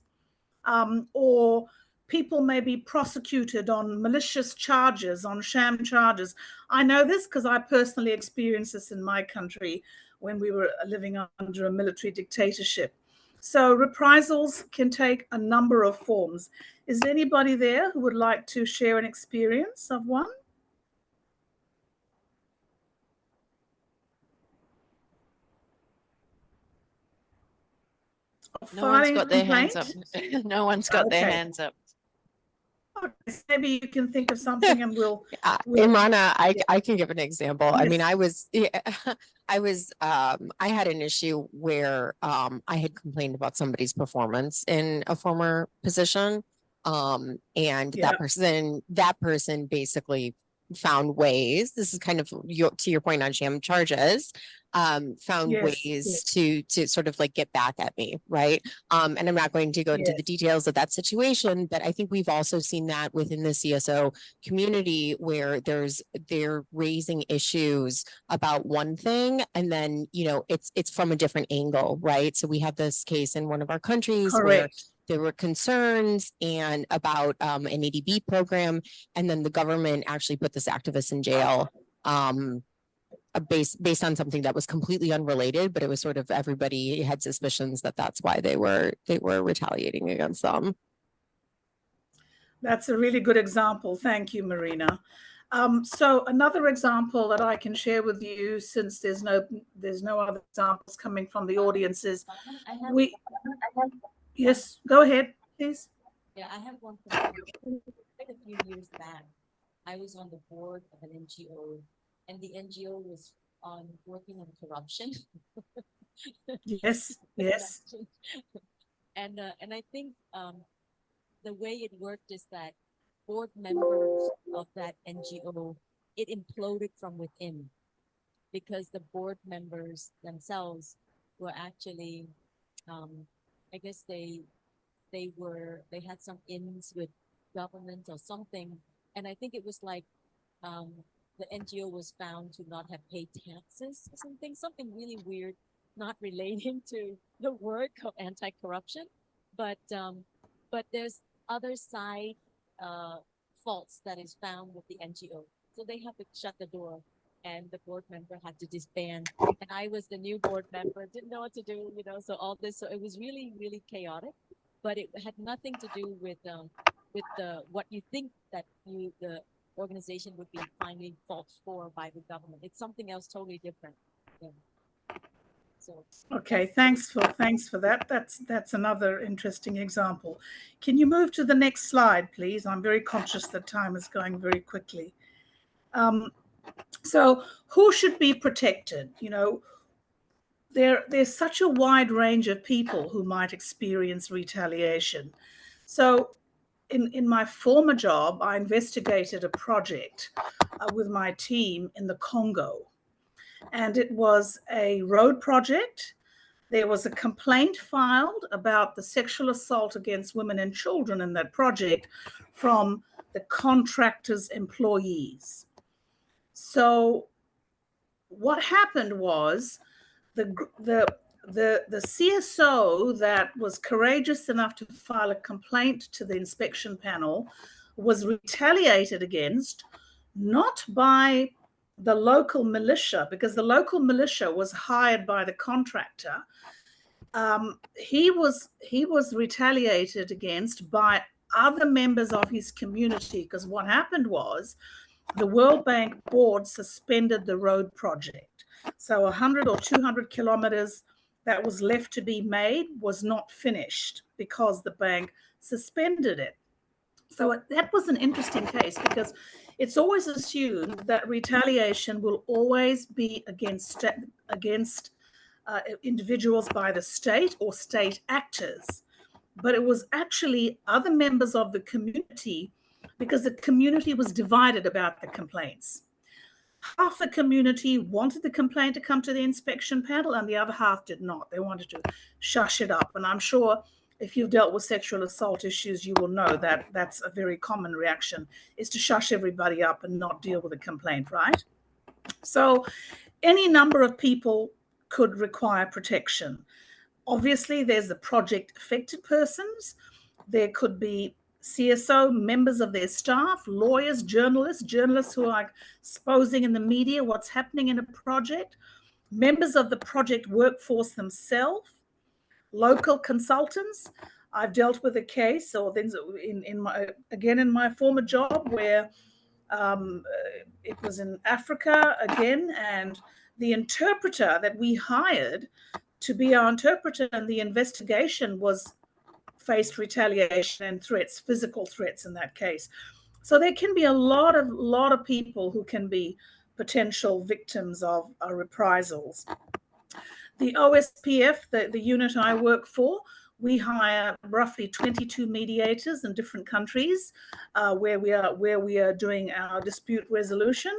or people may be prosecuted on malicious charges, on sham charges. I know this because I personally experienced this in my country when we were living under a military dictatorship. So reprisals can take a number of forms. Is there anybody there who would like to share an experience of one? No one's Filing a got their hands up. complaint? No one's got their Okay. hands up. Okay, maybe you can think of something and we'll Imana, yeah. I can give an example. I mean, Yes. I had an issue where I had complained about somebody's performance in a former position. And Yeah. that person basically found ways, this is kind of to your point on sham charges, found Yes, ways yes. to sort of like get back at me, right? And I'm not going to go into the Yes. details of that situation, but I think we've also seen that within the CSO community where they're raising issues about one thing and then, you know, it's from a different angle, right? So we have this case in one of our countries where Correct. there were concerns and about an ADB program, and then the government actually put this activist in jail based on something that was completely unrelated, but it was sort of everybody had suspicions that that's why they were retaliating against them. That's a really good example. Thank you, Marina. So another example that I can share with you, since there's no other examples coming from the audience, is yes, go ahead, please. Yeah, I have one from quite a few years back. I was on the board of an NGO, and the NGO was working on corruption. Yes, yes. And I think the way it worked is that board members of that NGO, it imploded from within, because the board members themselves were actually, I guess they had some ins with government or something, and I think it was like the NGO was found to not have paid taxes or something really weird, not relating to the work of anti-corruption, but there's other side faults that is found with the NGO, so they had to shut the door, and the board member had to disband, and I was the new board member, didn't know what to do, you know, so all this, so it was really, really chaotic, but it had nothing to do with the what you think that the organization would be finding faults for by the government. It's something else totally different. Yeah. So okay, thanks for that. That's another interesting example. Can you move to the next slide, please? I'm very conscious that time is going very quickly. So who should be protected? You know, there's such a wide range of people who might experience retaliation. So in my former job, I investigated a project with my team in the Congo, and it was a road project. There was a complaint filed about the sexual assault against women and children in that project from the contractor's employees. So what happened was the CSO that was courageous enough to file a complaint to the inspection panel was retaliated against, not by the local militia, because the local militia was hired by the contractor. He was retaliated against by other members of his community, because what happened was the World Bank board suspended the road project. So 100 or 200 kilometers that was left to be made was not finished because the bank suspended it. So that was an interesting case, because it's always assumed that retaliation will always be against individuals by the state or state actors. But it was actually other members of the community, because the community was divided about the complaints. Half the community wanted the complaint to come to the inspection panel, and the other half did not. They wanted to shush it up. And I'm sure if you've dealt with sexual assault issues, you will know that that's a very common reaction, is to shush everybody up and not deal with a complaint, right? So any number of people could require protection. Obviously, there's the project affected persons. There could be CSO, members of their staff, lawyers, journalists who are exposing in the media what's happening in a project, members of the project workforce themselves, local consultants. I've dealt with a case, or then in my former job, where it was in Africa again, and the interpreter that we hired to be our interpreter in the investigation faced retaliation and threats, physical threats in that case. So there can be a lot of people who can be potential victims of reprisals. The OSPF, the unit I work for, we hire roughly 22 mediators in different countries where we are doing our dispute resolution.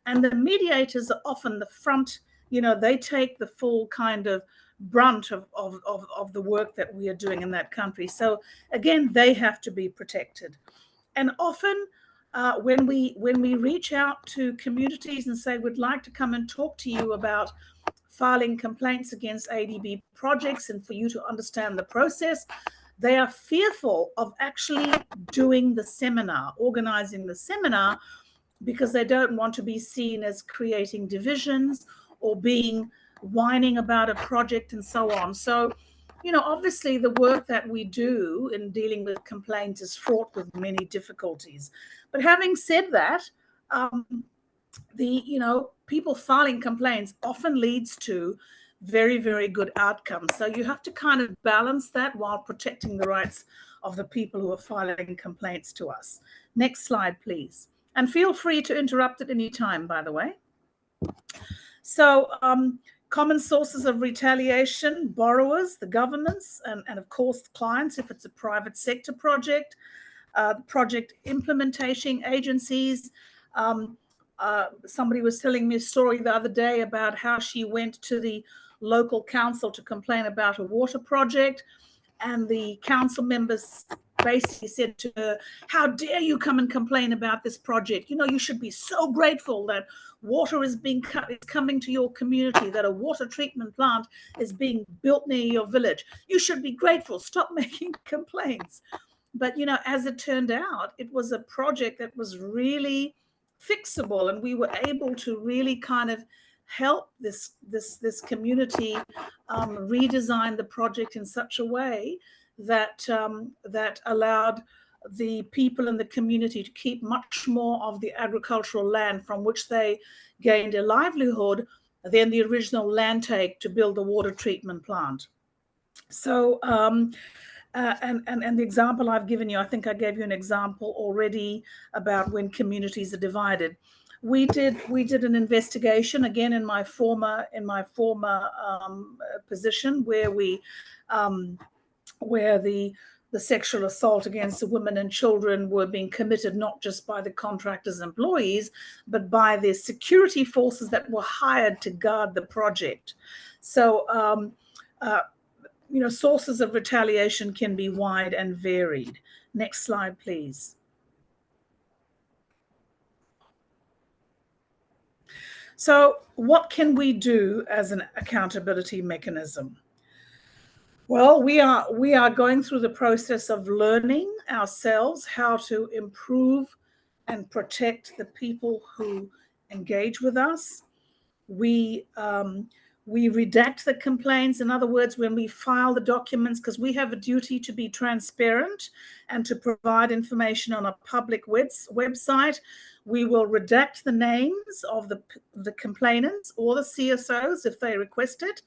And the mediators are often the front, they take the full kind of brunt of the work that we are doing in that country. So again, they have to be protected. And often when we reach out to communities and say, we'd like to come and talk to you about filing complaints against ADB projects and for you to understand the process, they are fearful of actually doing the seminar, organizing the seminar, because they don't want to be seen as creating divisions or whining about a project and so on. So, obviously the work that we do in dealing with complaints is fraught with many difficulties. But having said that, people filing complaints often leads to very, very good outcomes. So you have to kind of balance that while protecting the rights of the people who are filing complaints to us. Next slide, please. And feel free to interrupt at any time, by the way. So common sources of retaliation: borrowers, the governments, and of course the clients if it's a private sector project, project implementation agencies. Somebody was telling me a story the other day about how she went to the local council to complain about a water project, and the council members basically said to her, how dare you come and complain about this project? You should be so grateful that water is coming to your community, that a water treatment plant is being built near your village. You should be grateful. Stop making complaints. But, as it turned out, it was a project that was really fixable, and we were able to really kind of help this community redesign the project in such a way that that allowed the people in the community to keep much more of the agricultural land from which they gained a livelihood than the original land take to build the water treatment plant. So and the example I've given you, I think I gave you an example already about when communities are divided. We did an investigation again in my former position where where the the sexual assault against the women and children were being committed not just by the contractors' employees, but by the security forces that were hired to guard the project. So, sources of retaliation can be wide and varied. Next slide, please. So what can we do as an accountability mechanism? Well, we are going through the process of learning ourselves how to improve and protect the people who engage with us. We redact the complaints. In other words, when we file the documents, because we have a duty to be transparent and to provide information on a public website, we will redact the names of the complainants or the CSOs if they request it,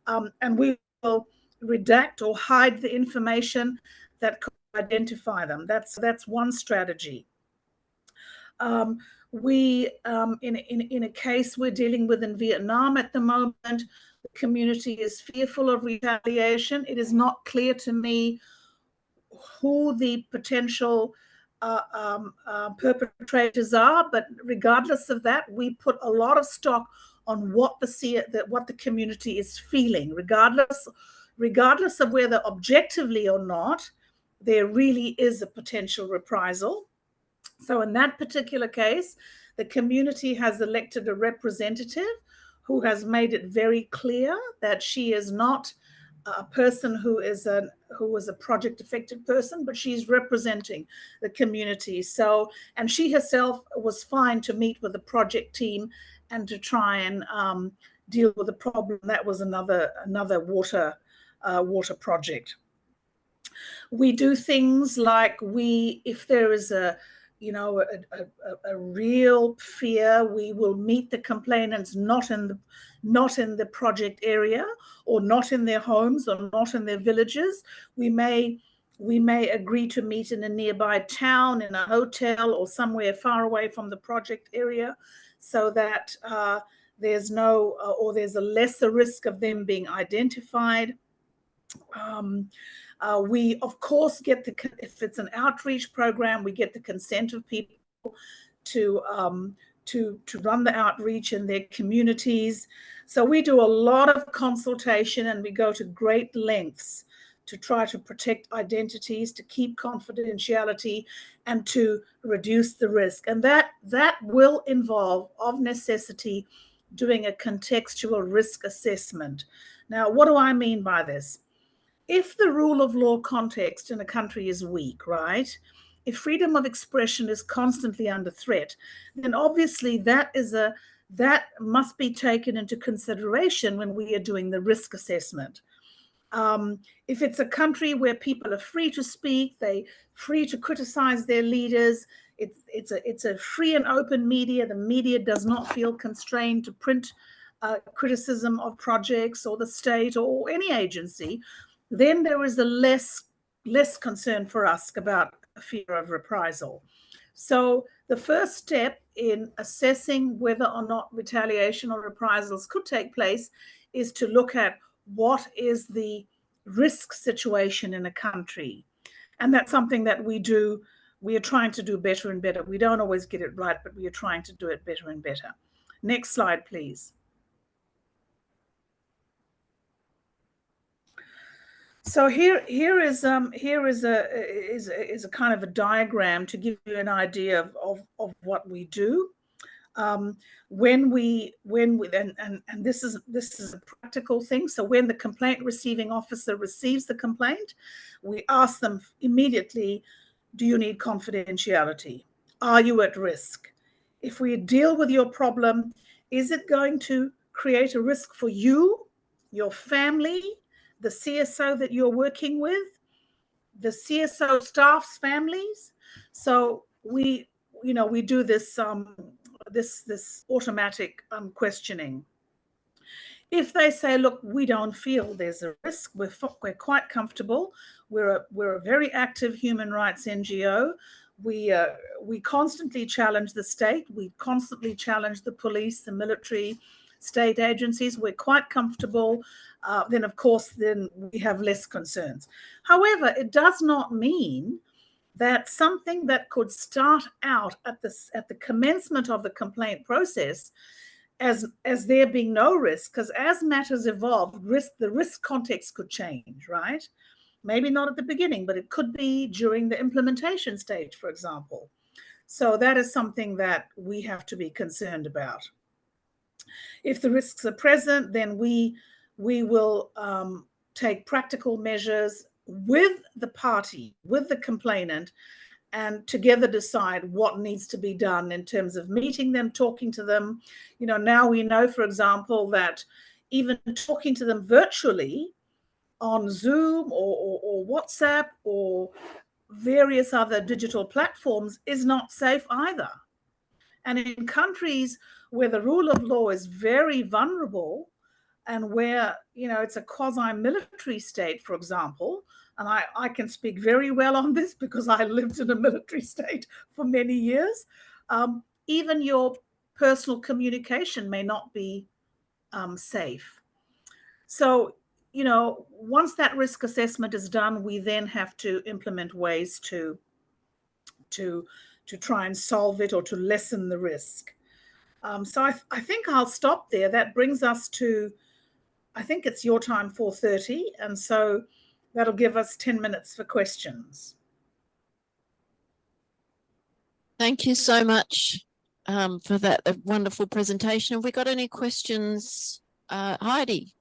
and we will redact or hide the information that could identify them. That's one strategy. In a case we're dealing with in Vietnam at the moment, the community is fearful of retaliation. It is not clear to me who the potential perpetrators are, but regardless of that, we put a lot of stock on what the community is feeling, regardless of whether objectively or not, there really is a potential reprisal. So in that particular case, the community has elected a representative who has made it very clear that she is not a person who is a project affected person, but she's representing the community. So, and she herself was fine to meet with the project team and to try and deal with the problem. That was another water project. We do things like if there is a real fear, we will meet the complainants not in the project area, or not in their homes, or not in their villages. We may agree to meet in a nearby town, in a hotel, or somewhere far away from the project area, so that there's a lesser risk of them being identified. We, of course, if it's an outreach program, we get the consent of people to run the outreach in their communities. So we do a lot of consultation, and we go to great lengths to try to protect identities, to keep confidentiality, and to reduce the risk. And that will involve, of necessity, doing a contextual risk assessment. Now, what do I mean by this? If the rule of law context in a country is weak, right? If freedom of expression is constantly under threat, then obviously that must be taken into consideration when we are doing the risk assessment. If it's a country where people are free to speak, they're free to criticize their leaders, it's a free and open media. The media does not feel constrained to print criticism of projects or the state or any agency, then there is a less concern for us about a fear of reprisal. So the first step in assessing whether or not retaliation or reprisals could take place is to look at what is the risk situation in a country. And that's something that we are trying to do better and better. We don't always get it right, but we are trying to do it better and better. Next slide, please. So here is a kind of a diagram to give you an idea of what we do. And this is a practical thing. So when the complaint receiving officer receives the complaint, we ask them immediately, do you need confidentiality? Are you at risk? If we deal with your problem, is it going to create a risk for you, your family, the CSO that you're working with, the CSO staff's families? So we do this this automatic questioning. If they say, look, we don't feel there's a risk, we're quite comfortable, we're a very active human rights NGO, we constantly challenge the state, we constantly challenge the police, the military, state agencies, we're quite comfortable. Then, of course, then we have less concerns. However, it does not mean that something that could start out at the commencement of the complaint process as there being no risk, because as matters evolve, the risk context could change, right? Maybe not at the beginning, but it could be during the implementation stage, for example. So that is something that we have to be concerned about. If the risks are present, then we will take practical measures with the party, with the complainant, and together decide what needs to be done in terms of meeting them, talking to them. You know, now we know, for example, that even talking to them virtually on Zoom or WhatsApp or various other digital platforms is not safe either. And in countries where the rule of law is very vulnerable and where, you know, it's a quasi-military state, for example, and I can speak very well on this because I lived in a military state for many years, even your personal communication may not be safe. So, you know, once that risk assessment is done, we then have to implement ways to try and solve it or to lessen the risk. So I think I'll stop there. That brings us to, I think it's your time, 4:30, and so that'll give us 10 minutes for questions. Thank you so much for that wonderful presentation. Have we got any questions? Heidi?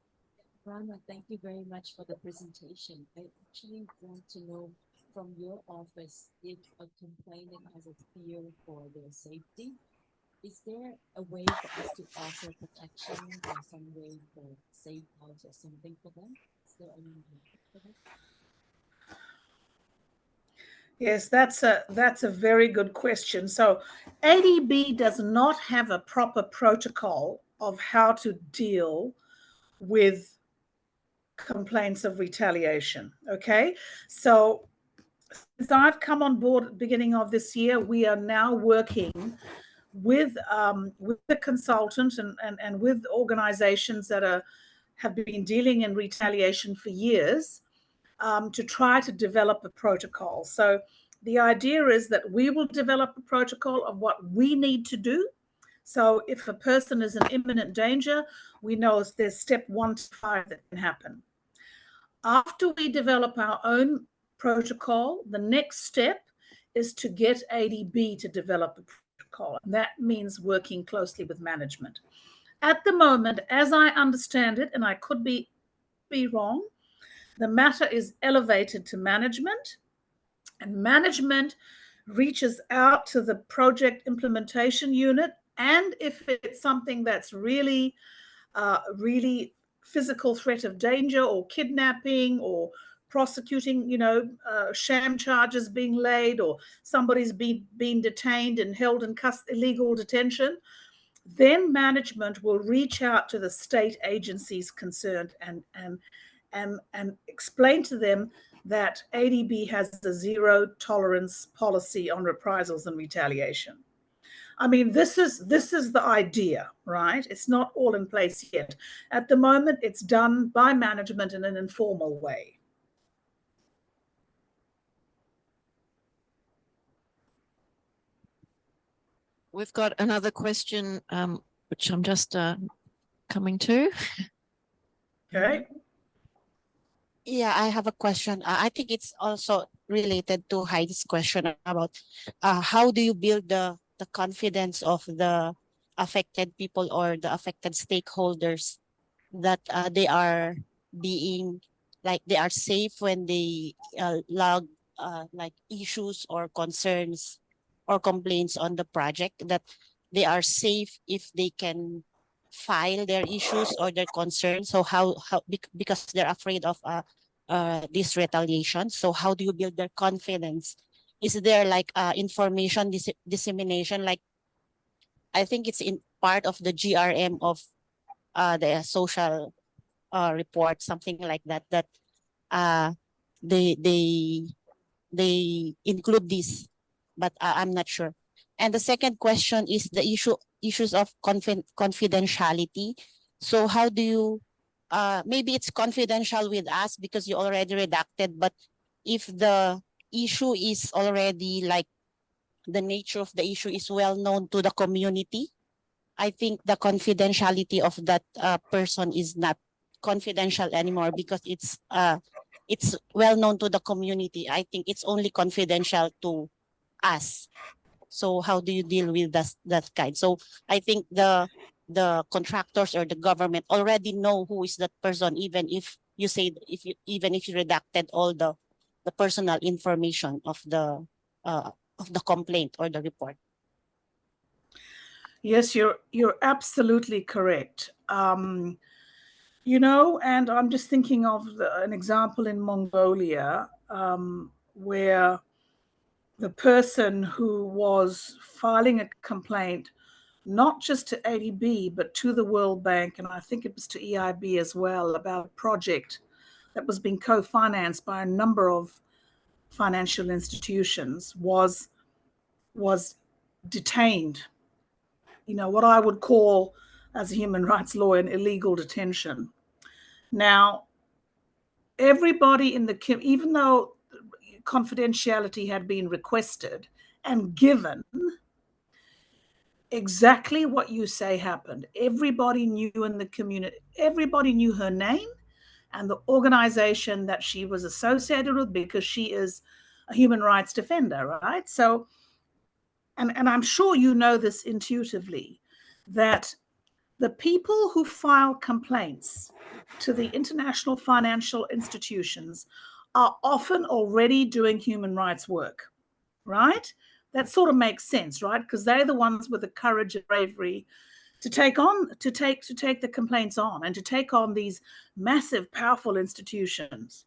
Rana, thank you very much for the presentation. I actually want to know from your office if a complainant has a fear for their safety. Is there a way for us to offer protection or some way for safe house or something for them? Is there any way for that? Yes, that's a very good question. So ADB does not have a proper protocol of how to deal with complaints of retaliation. Okay, so since I've come on board at the beginning of this year, we are now working with the consultant and with organizations that have been dealing in retaliation for years to try to develop a protocol. So the idea is that we will develop a protocol of what we need to do. So if a person is in imminent danger, we know there's step 1 to 5 that can happen. After we develop our own protocol, the next step is to get ADB to develop a protocol. And that means working closely with management. At the moment, as I understand it, and I could be wrong, the matter is elevated to management, and management reaches out to the project implementation unit. And if it's something that's really, really physical threat of danger or kidnapping or prosecuting, you know, sham charges being laid or somebody's been detained and held in illegal detention, then management will reach out to the state agencies concerned and explain to them that ADB has a zero tolerance policy on reprisals and retaliation. I mean, this is the idea, right? It's not all in place yet. At the moment, it's done by management in an informal way. We've got another question, which I'm just coming to. Okay. Yeah, I have a question. I think it's also related to Heidi's question about how do you build the confidence of the affected people or the affected stakeholders that they are being like they are safe when they log like issues or concerns or complaints on the project, that they are safe if they can file their issues or their concerns. So because they're afraid of this retaliation. So how do you build their confidence? Is there like information dissemination? Like I think it's in part of the GRM of the social report, something like that. That they include this, but I'm not sure. And the second question is the issue issues of confidentiality. So how do you, maybe it's confidential with us because you already redacted, but if the issue is already like the nature of the issue is well known to the community, I think the confidentiality of that person is not confidential anymore because it's well known to the community. I think it's only confidential to us. So how do you deal with that kind? So I think the contractors or the government already know who is that person, even if you say even if you redacted all the personal information of the complaint or the report. Yes, you're absolutely correct. And I'm just thinking of an example in Mongolia, where the person who was filing a complaint, not just to ADB, but to the World Bank, and I think it was to EIB as well, about a project that was being co-financed by a number of financial institutions, was detained. What I would call, as a human rights lawyer, an illegal detention. Now, everybody in even though confidentiality had been requested and given, exactly what you say happened. Everybody knew in the community, everybody knew her name and the organization that she was associated with because she is a human rights defender, right? So, and I'm sure you know this intuitively, that the people who file complaints to the international financial institutions are often already doing human rights work, right? That sort of makes sense, right? Because they're the ones with the courage and bravery to take the complaints on and to take on these massive, powerful institutions.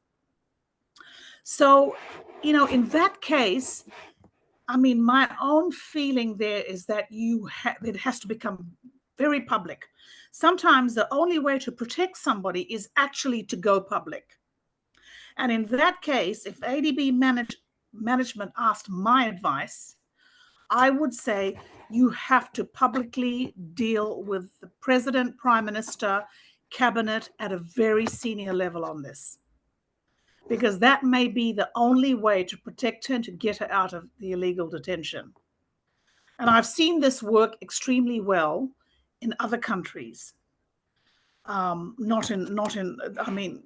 So, in that case, I mean, my own feeling there is that it has to become very public. Sometimes the only way to protect somebody is actually to go public. And in that case, if ADB management asked my advice, I would say you have to publicly deal with the president, prime minister, cabinet at a very senior level on this, because that may be the only way to protect her and to get her out of the illegal detention. And I've seen this work extremely well in other countries. Not in. I mean,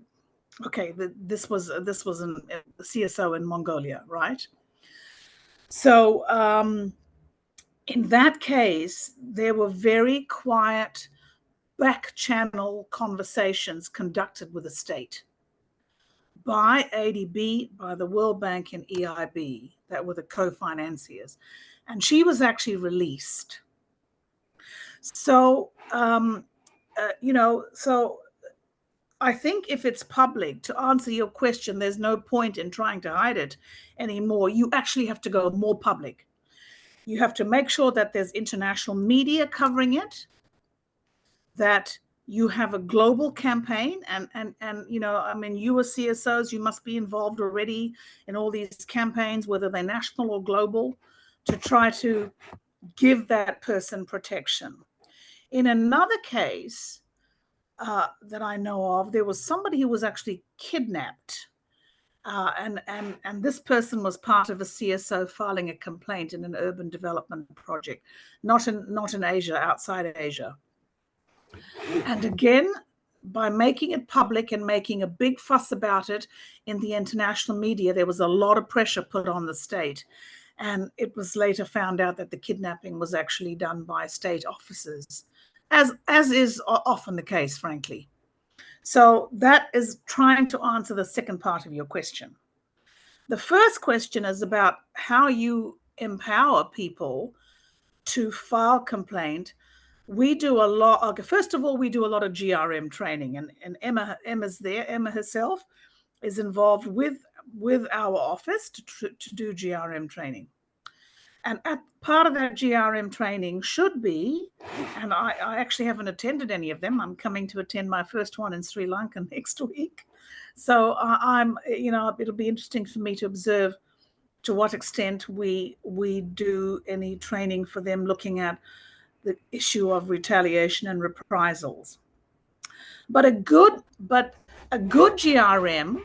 okay, this was in CSO in Mongolia, right? So in that case, there were very quiet back channel conversations conducted with the state by ADB, by the World Bank and EIB, that were the co-financiers. And she was actually released. So, so I think if it's public, to answer your question, there's no point in trying to hide it anymore. You actually have to go more public. You have to make sure that there's international media covering it, that you have a global campaign, and I mean, you as CSOs, you must be involved already in all these campaigns, whether they're national or global, to try to give that person protection. In another case that I know of, there was somebody who was actually kidnapped, and this person was part of a CSO filing a complaint in an urban development project, not in Asia, outside of Asia. And again, by making it public and making a big fuss about it in the international media, there was a lot of pressure put on the state. And it was later found out that the kidnapping was actually done by state officers, as is often the case, frankly. So that is trying to answer the second part of your question. The first question is about how you empower people to file complaint. We do a lot. Okay, first of all, we do a lot of GRM training, and Emma's there. Emma herself is involved with our office to do GRM training. And part of that GRM training should be, and I actually haven't attended any of them. I'm coming to attend my first one in Sri Lanka next week. So it'll be interesting for me to observe to what extent we do any training for them, looking at the issue of retaliation and reprisals. But a good GRM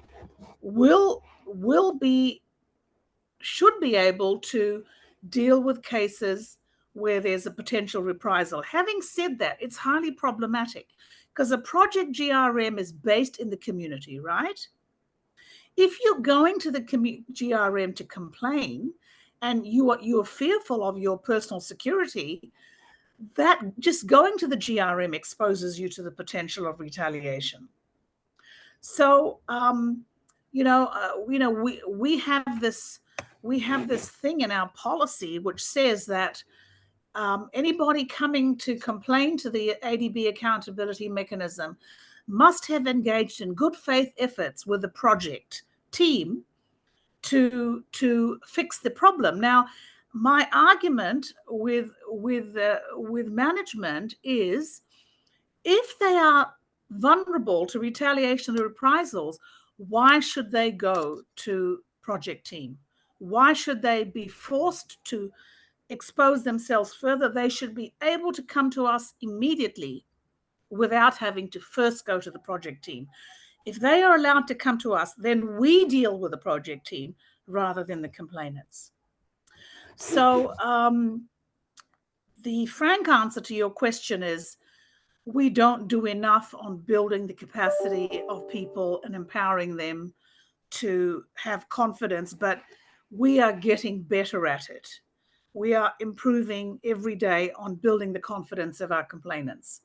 should be able to deal with cases where there's a potential reprisal. Having said that, it's highly problematic because a project GRM is based in the community, right? If you're going to the GRM to complain and you're fearful of your personal security, that just going to the GRM exposes you to the potential of retaliation. So, we have this thing in our policy which says that anybody coming to complain to the ADB accountability mechanism must have engaged in good faith efforts with the project team to fix the problem. Now, my argument with management is, if they are vulnerable to retaliation or reprisals, why should they go to project team? Why should they be forced to expose themselves further? They should be able to come to us immediately without having to first go to the project team. If they are allowed to come to us, then we deal with the project team rather than the complainants. So the frank answer to your question is, we don't do enough on building the capacity of people and empowering them to have confidence, but we are getting better at it. We are improving every day on building the confidence of our complainants.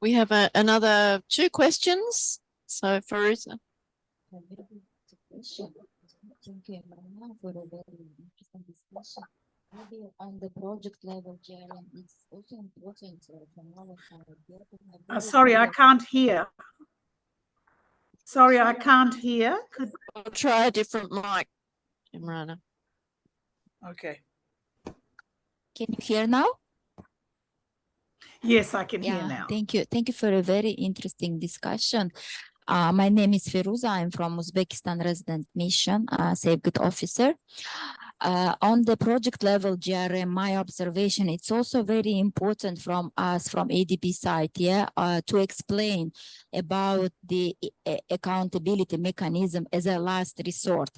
We have another 2 questions. So Farouza. Thank you, Marina, for a very interesting discussion. Maybe on the project level, GRM, it's also important from our side. Sorry, I can't hear. Sorry, I can't hear. We'll try a different mic, Imrana. Okay. Can you hear now? Yes, I can hear now. Thank you. Thank you for a very interesting discussion. My name is Feruza. I'm from Uzbekistan Resident Mission, Safeguard Officer. On the project level GRM, my observation, it's also very important from us, from ADB side, to explain about the accountability mechanism as a last resort,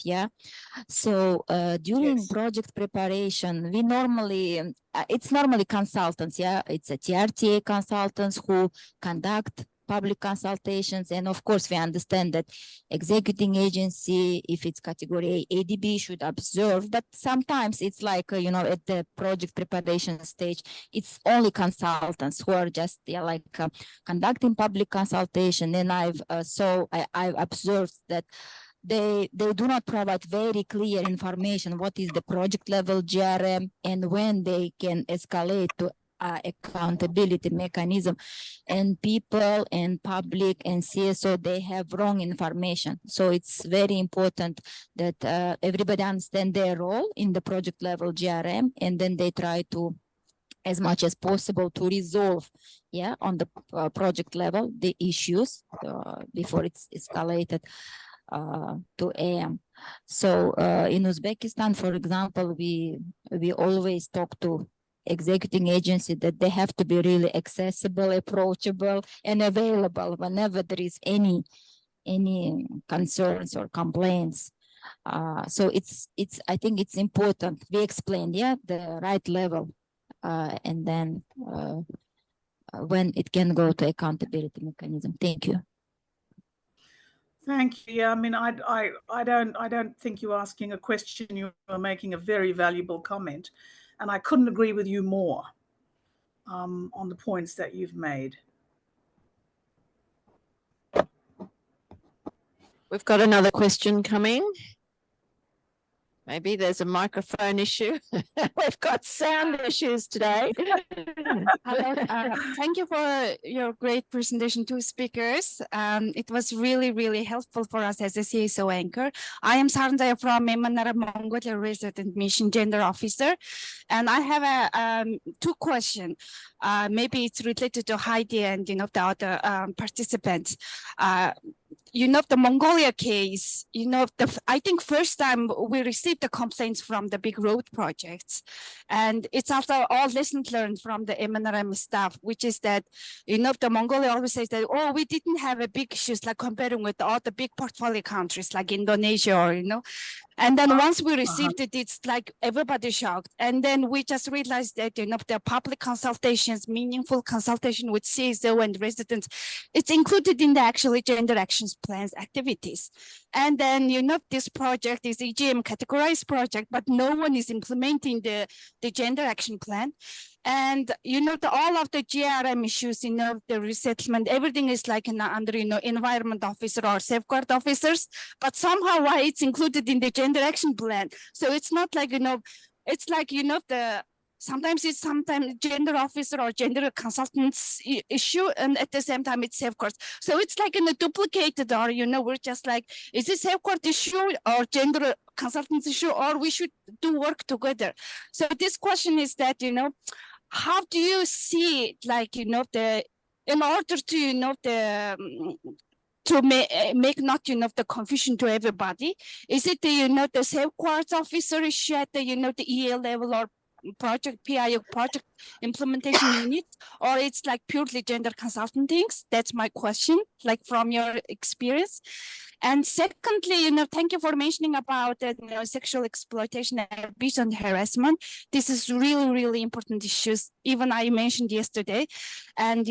So during project preparation, we normally, it's normally consultants, it's a TRTA consultants who conduct public consultations. And of course, we understand that executing agency, if it's category A, ADB should observe, but sometimes it's like, at the project preparation stage, it's only consultants who are just conducting public consultation. And I've observed that they do not provide very clear information, what is the project level GRM and when they can escalate to accountability mechanism, and people and public and CSO, they have wrong information. So it's very important that everybody understand their role in the project level GRM, and then they try to, as much as possible, to resolve on the project level the issues before it's escalated to AM. So in Uzbekistan, for example, we always talk to executing agency that they have to be really accessible, approachable, and available whenever there is any concerns or complaints. So I think it's important we explain the right level, and then when it can go to accountability mechanism. Thank you. Thank you. I mean, I don't think you're asking a question. You're making a very valuable comment, and I couldn't agree with you more on the points that you've made. We've got another question coming. Maybe there's a microphone issue. We've got sound issues today. Hello. Thank you for your great presentation, 2 speakers. It was really, really helpful for us as a CSO anchor. I am Sarandaya from Manara, Mongolia Resident Mission Gender Officer. And I have 2 questions. Maybe it's related to Heidi and the other participants. the Mongolia case, I think first time we received the complaints from the big road projects, and it's also all lessons learned from the MNRM staff, which is that, the Mongolia always says that, oh, we didn't have a big issues like comparing with all the big portfolio countries like Indonesia or, and then once we received it, it's like everybody shocked. And then we just realized that, the public consultations, meaningful consultation with CSO and residents, it's included in the actually gender actions plans activities. And then, this project is EGM categorized project, but no one is implementing the gender action plan. And, all of the GRM issues, the resettlement, everything is like under, environment officer or safeguard officers, but somehow why it's included in the gender action plan. So it's not like, it's like, sometimes it's gender officer or gender consultants issue, and at the same time it's safeguards. So it's like in a duplicated, or, we're just like, is it safeguard issue or gender consultants issue, or we should do work together? So this question is that, how do you see it, like, in order to, to make not the confusion to everybody, is it the the safeguards officer issue at the the EA level, or project PIO project implementation unit, or it's like purely gender consultant things? That's my question, like from your experience. And secondly, thank you for mentioning about sexual exploitation, abuse, and harassment. This is really, really important issues. Even I mentioned yesterday, and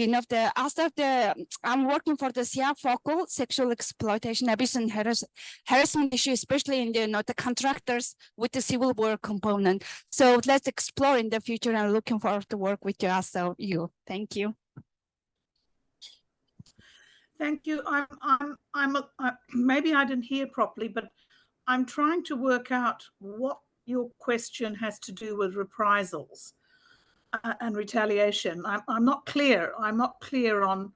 I'm working for the SIA focal sexual exploitation, abuse, and harassment issue, especially in the contractors with the civil work component. So let's explore in the future, and looking forward to work with you also. Thank you. Thank you. Maybe I didn't hear properly, but I'm trying to work out what your question has to do with reprisals and retaliation. I'm not clear. I'm not clear on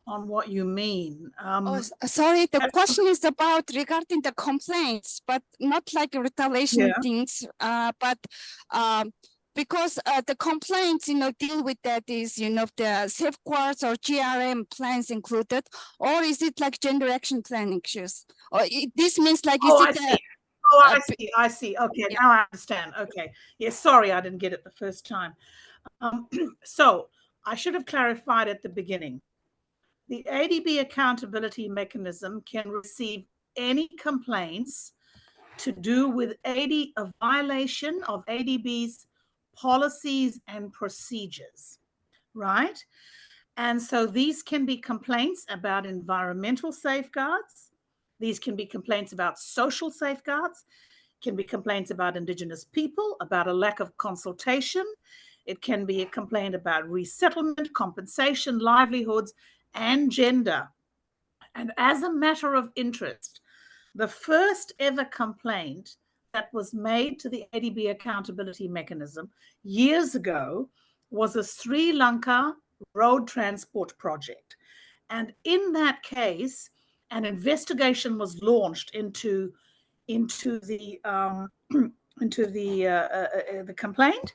what you mean. Sorry, the question is about regarding the complaints, but not like retaliation things, but because the complaints, deal with that is, the safeguards or GRM plans included, or is it like gender action plan issues? Or this means like, I see. Okay, now I understand. Okay. Yes, sorry, I didn't get it the first time. So I should have clarified at the beginning. The ADB accountability mechanism can receive any complaints to do with a violation of ADB's policies and procedures, right? And so these can be complaints about environmental safeguards. These can be complaints about social safeguards, can be complaints about Indigenous people, about a lack of consultation. It can be a complaint about resettlement, compensation, livelihoods, and gender. And as a matter of interest, the first ever complaint that was made to the ADB accountability mechanism years ago was a Sri Lanka road transport project. And in that case, an investigation was launched into the complaint,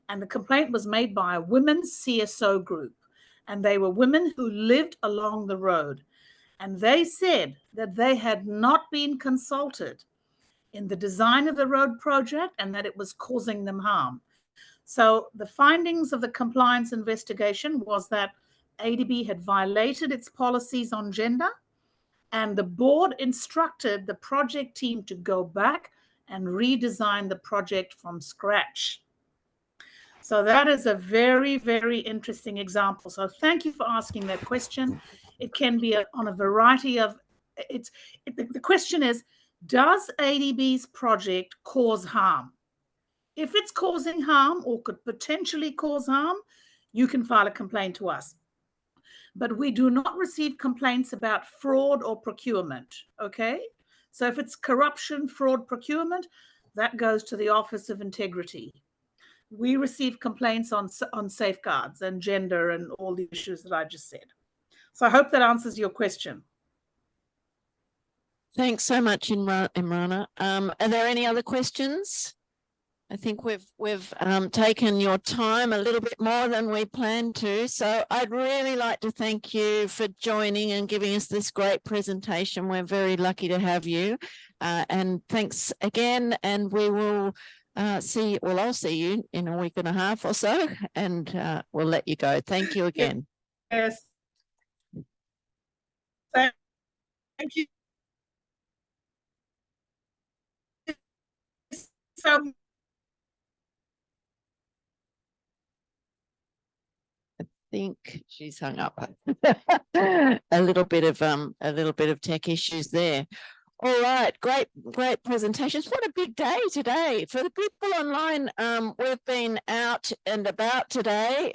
and the complaint was made by a women's CSO group, and they were women who lived along the road. And they said that they had not been consulted in the design of the road project and that it was causing them harm. So the findings of the compliance investigation was that ADB had violated its policies on gender, and the board instructed the project team to go back and redesign the project from scratch. So that is a very, very interesting example. So thank you for asking that question. It can be on a variety of, the question is, does ADB's project cause harm? If it's causing harm or could potentially cause harm, you can file a complaint to us. But we do not receive complaints about fraud or procurement, okay? So if it's corruption, fraud, procurement, that goes to the Office of Integrity. We receive complaints on safeguards and gender and all the issues that I just said. So I hope that answers your question. Thanks so much, Imrana. Are there any other questions? I think we've taken your time a little bit more than we planned to. So I'd really like to thank you for joining and giving us this great presentation. We're very lucky to have you. And thanks again. And we will see, well, I'll see you in a week and a half or so, and we'll let you go. Thank you again. Yes. Thank you so much. Think she's hung up. a little bit of tech issues there. All right, great presentations. What a big day today for the people online. We've been out and about today,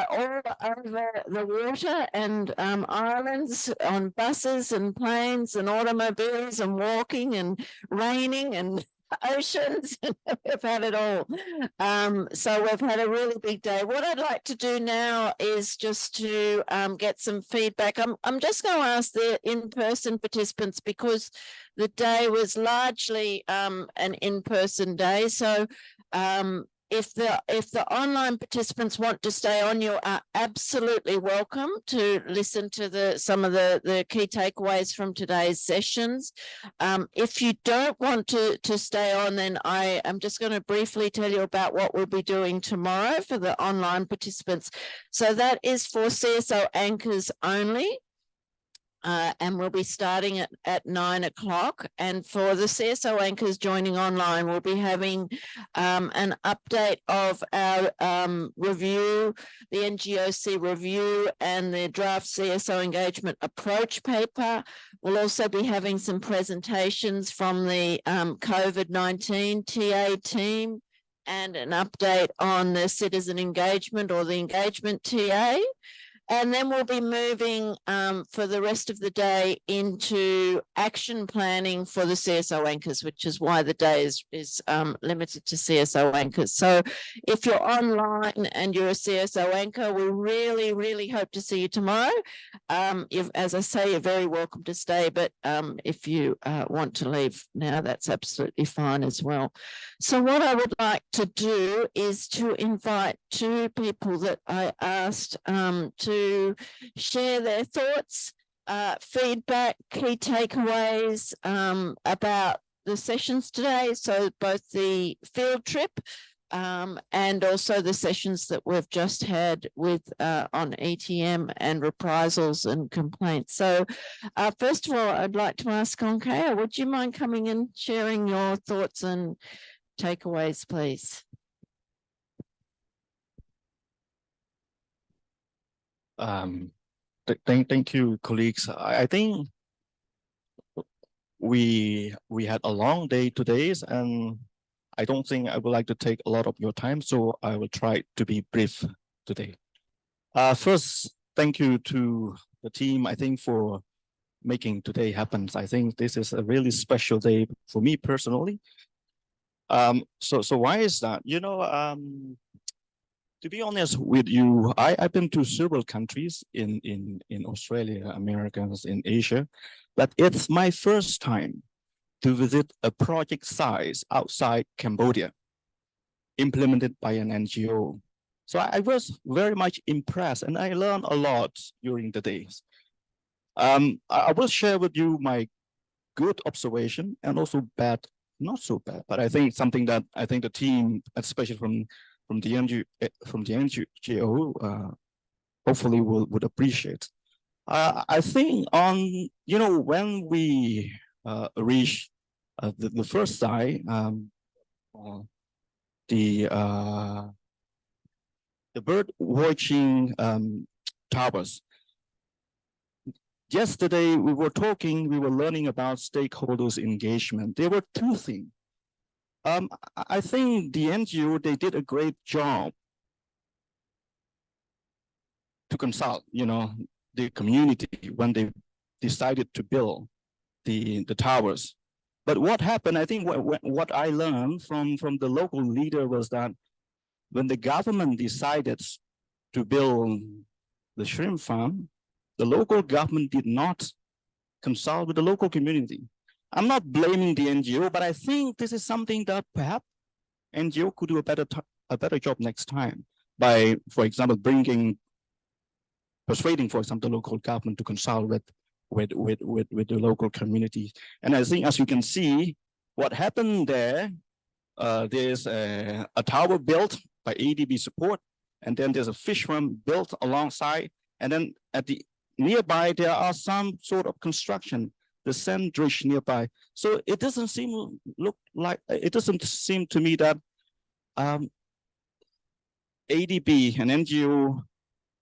all over the water and islands, on buses and planes and automobiles, and walking and raining and oceans. We've had it all. So we've had a really big day. What I'd like to do now is just to get some feedback. I'm just going to ask the in-person participants, because the day was largely an in-person day. So if the online participants want to stay on, you are absolutely welcome to listen to some of the key takeaways from today's sessions. If you don't want to stay on, then I am just going to briefly tell you about what we'll be doing tomorrow for the online participants. So that is for CSO anchors only. And we'll be starting at 9 o'clock. And for the CSO anchors joining online, we'll be having an update of our review, the NGOC review, and the draft CSO engagement approach paper. We'll also be having some presentations from the COVID-19 TA team, and an update on the citizen engagement or the engagement TA. And then we'll be moving for the rest of the day into action planning for the CSO anchors, which is why the day is limited to CSO anchors. So if you're online and you're a CSO anchor, we really, really hope to see you tomorrow. As I say, you're very welcome to stay, but if you want to leave now, that's absolutely fine as well. So what I would like to do is to invite two people that I asked to share their thoughts, feedback, key takeaways about the sessions today. So both the field trip and also the sessions that we've just had with on ETM and reprisals and complaints. So first of all, I'd like to ask Onkaya, would you mind coming and sharing your thoughts and takeaways, please? Thank you, colleagues. I think we had a long day today, and I don't think I would like to take a lot of your time, so I will try to be brief today. First, thank you to the team, I think, for making today happen. I think this is a really special day for me personally. So why is that? You know, to be honest with you, I've been to several countries in Australia, Americas, in Asia, but it's my first time to visit a project size outside Cambodia, implemented by an NGO. So I was very much impressed, and I learned a lot during the days. I will share with you my good observation and also bad, not so bad, but I think something that I think the team, especially from the NGO, hopefully would appreciate. I think when we reach the first side, the bird watching towers. Yesterday we were learning about stakeholders engagement. There were two things. I think the NGO, they did a great job to consult, the community when they decided to build the towers. But what happened, I think what I learned from the local leader was that when the government decided to build the shrimp farm, the local government did not consult with the local community. I'm not blaming the NGO, but I think this is something that perhaps NGO could do a better job next time by, for example, persuading, for example, the local government to consult with the local communities. And I think, as you can see, what happened there, there's a tower built by ADB support, and then there's a fish farm built alongside, and then at the nearby there are some sort of construction, the sand dredge nearby. So it doesn't seem to me that ADB and NGO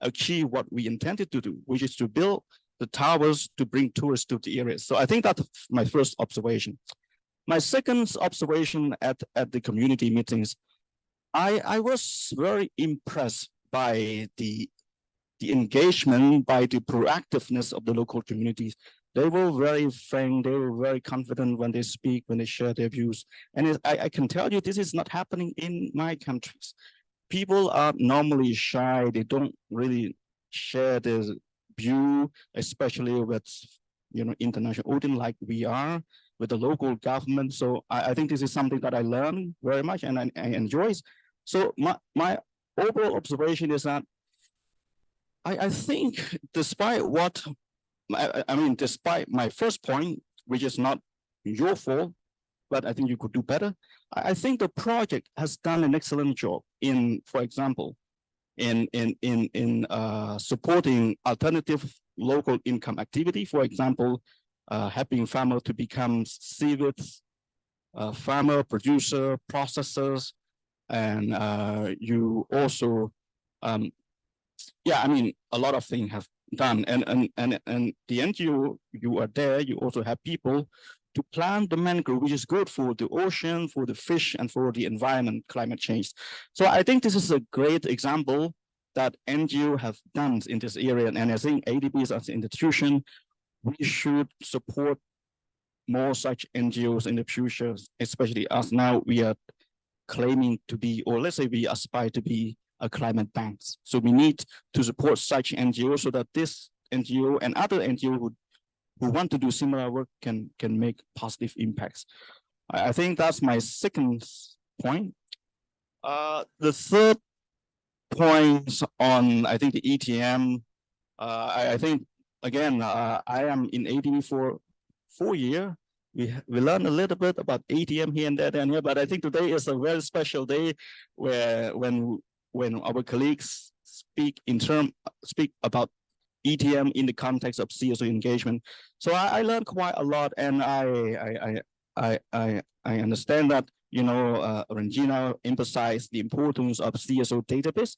achieve what we intended to do, which is to build the towers to bring tourists to the area. So I think that's my first observation. My second observation at the community meetings, I was very impressed by the engagement, by the proactiveness of the local communities. They were very frank, they were very confident when they speak, when they share their views. And I can tell you, this is not happening in my countries. People are normally shy, they don't really share their view, especially with international audience like we are, with the local government. So I think this is something that I learned very much and I enjoy. So my overall observation is that I think despite despite my first point, which is not your fault, but I think you could do better. I think the project has done an excellent job in, for example, in supporting alternative local income activity. For example, helping farmers to become civets, farmer, producer, processors, and you also, a lot of things have done. And the NGO, you are there, you also have people to plant the mangrove, which is good for the ocean, for the fish, and for the environment, climate change. So I think this is a great example that NGO have done in this area. And I think ADB as an institution, we should support more such NGOs in the future, especially as now we are claiming to be, or let's say we aspire to be a climate bank. So we need to support such NGOs so that this NGO and other NGOs who want to do similar work can make positive impacts. I think that's my second point. The third point on, I think, the ETM, I think, again, I am in ADB for 4 years. We learn a little bit about ATM here and there and here, but I think today is a very special day when our colleagues speak about ETM in the context of CSO engagement. So I learned quite a lot, and I understand that Regina emphasized the importance of CSO database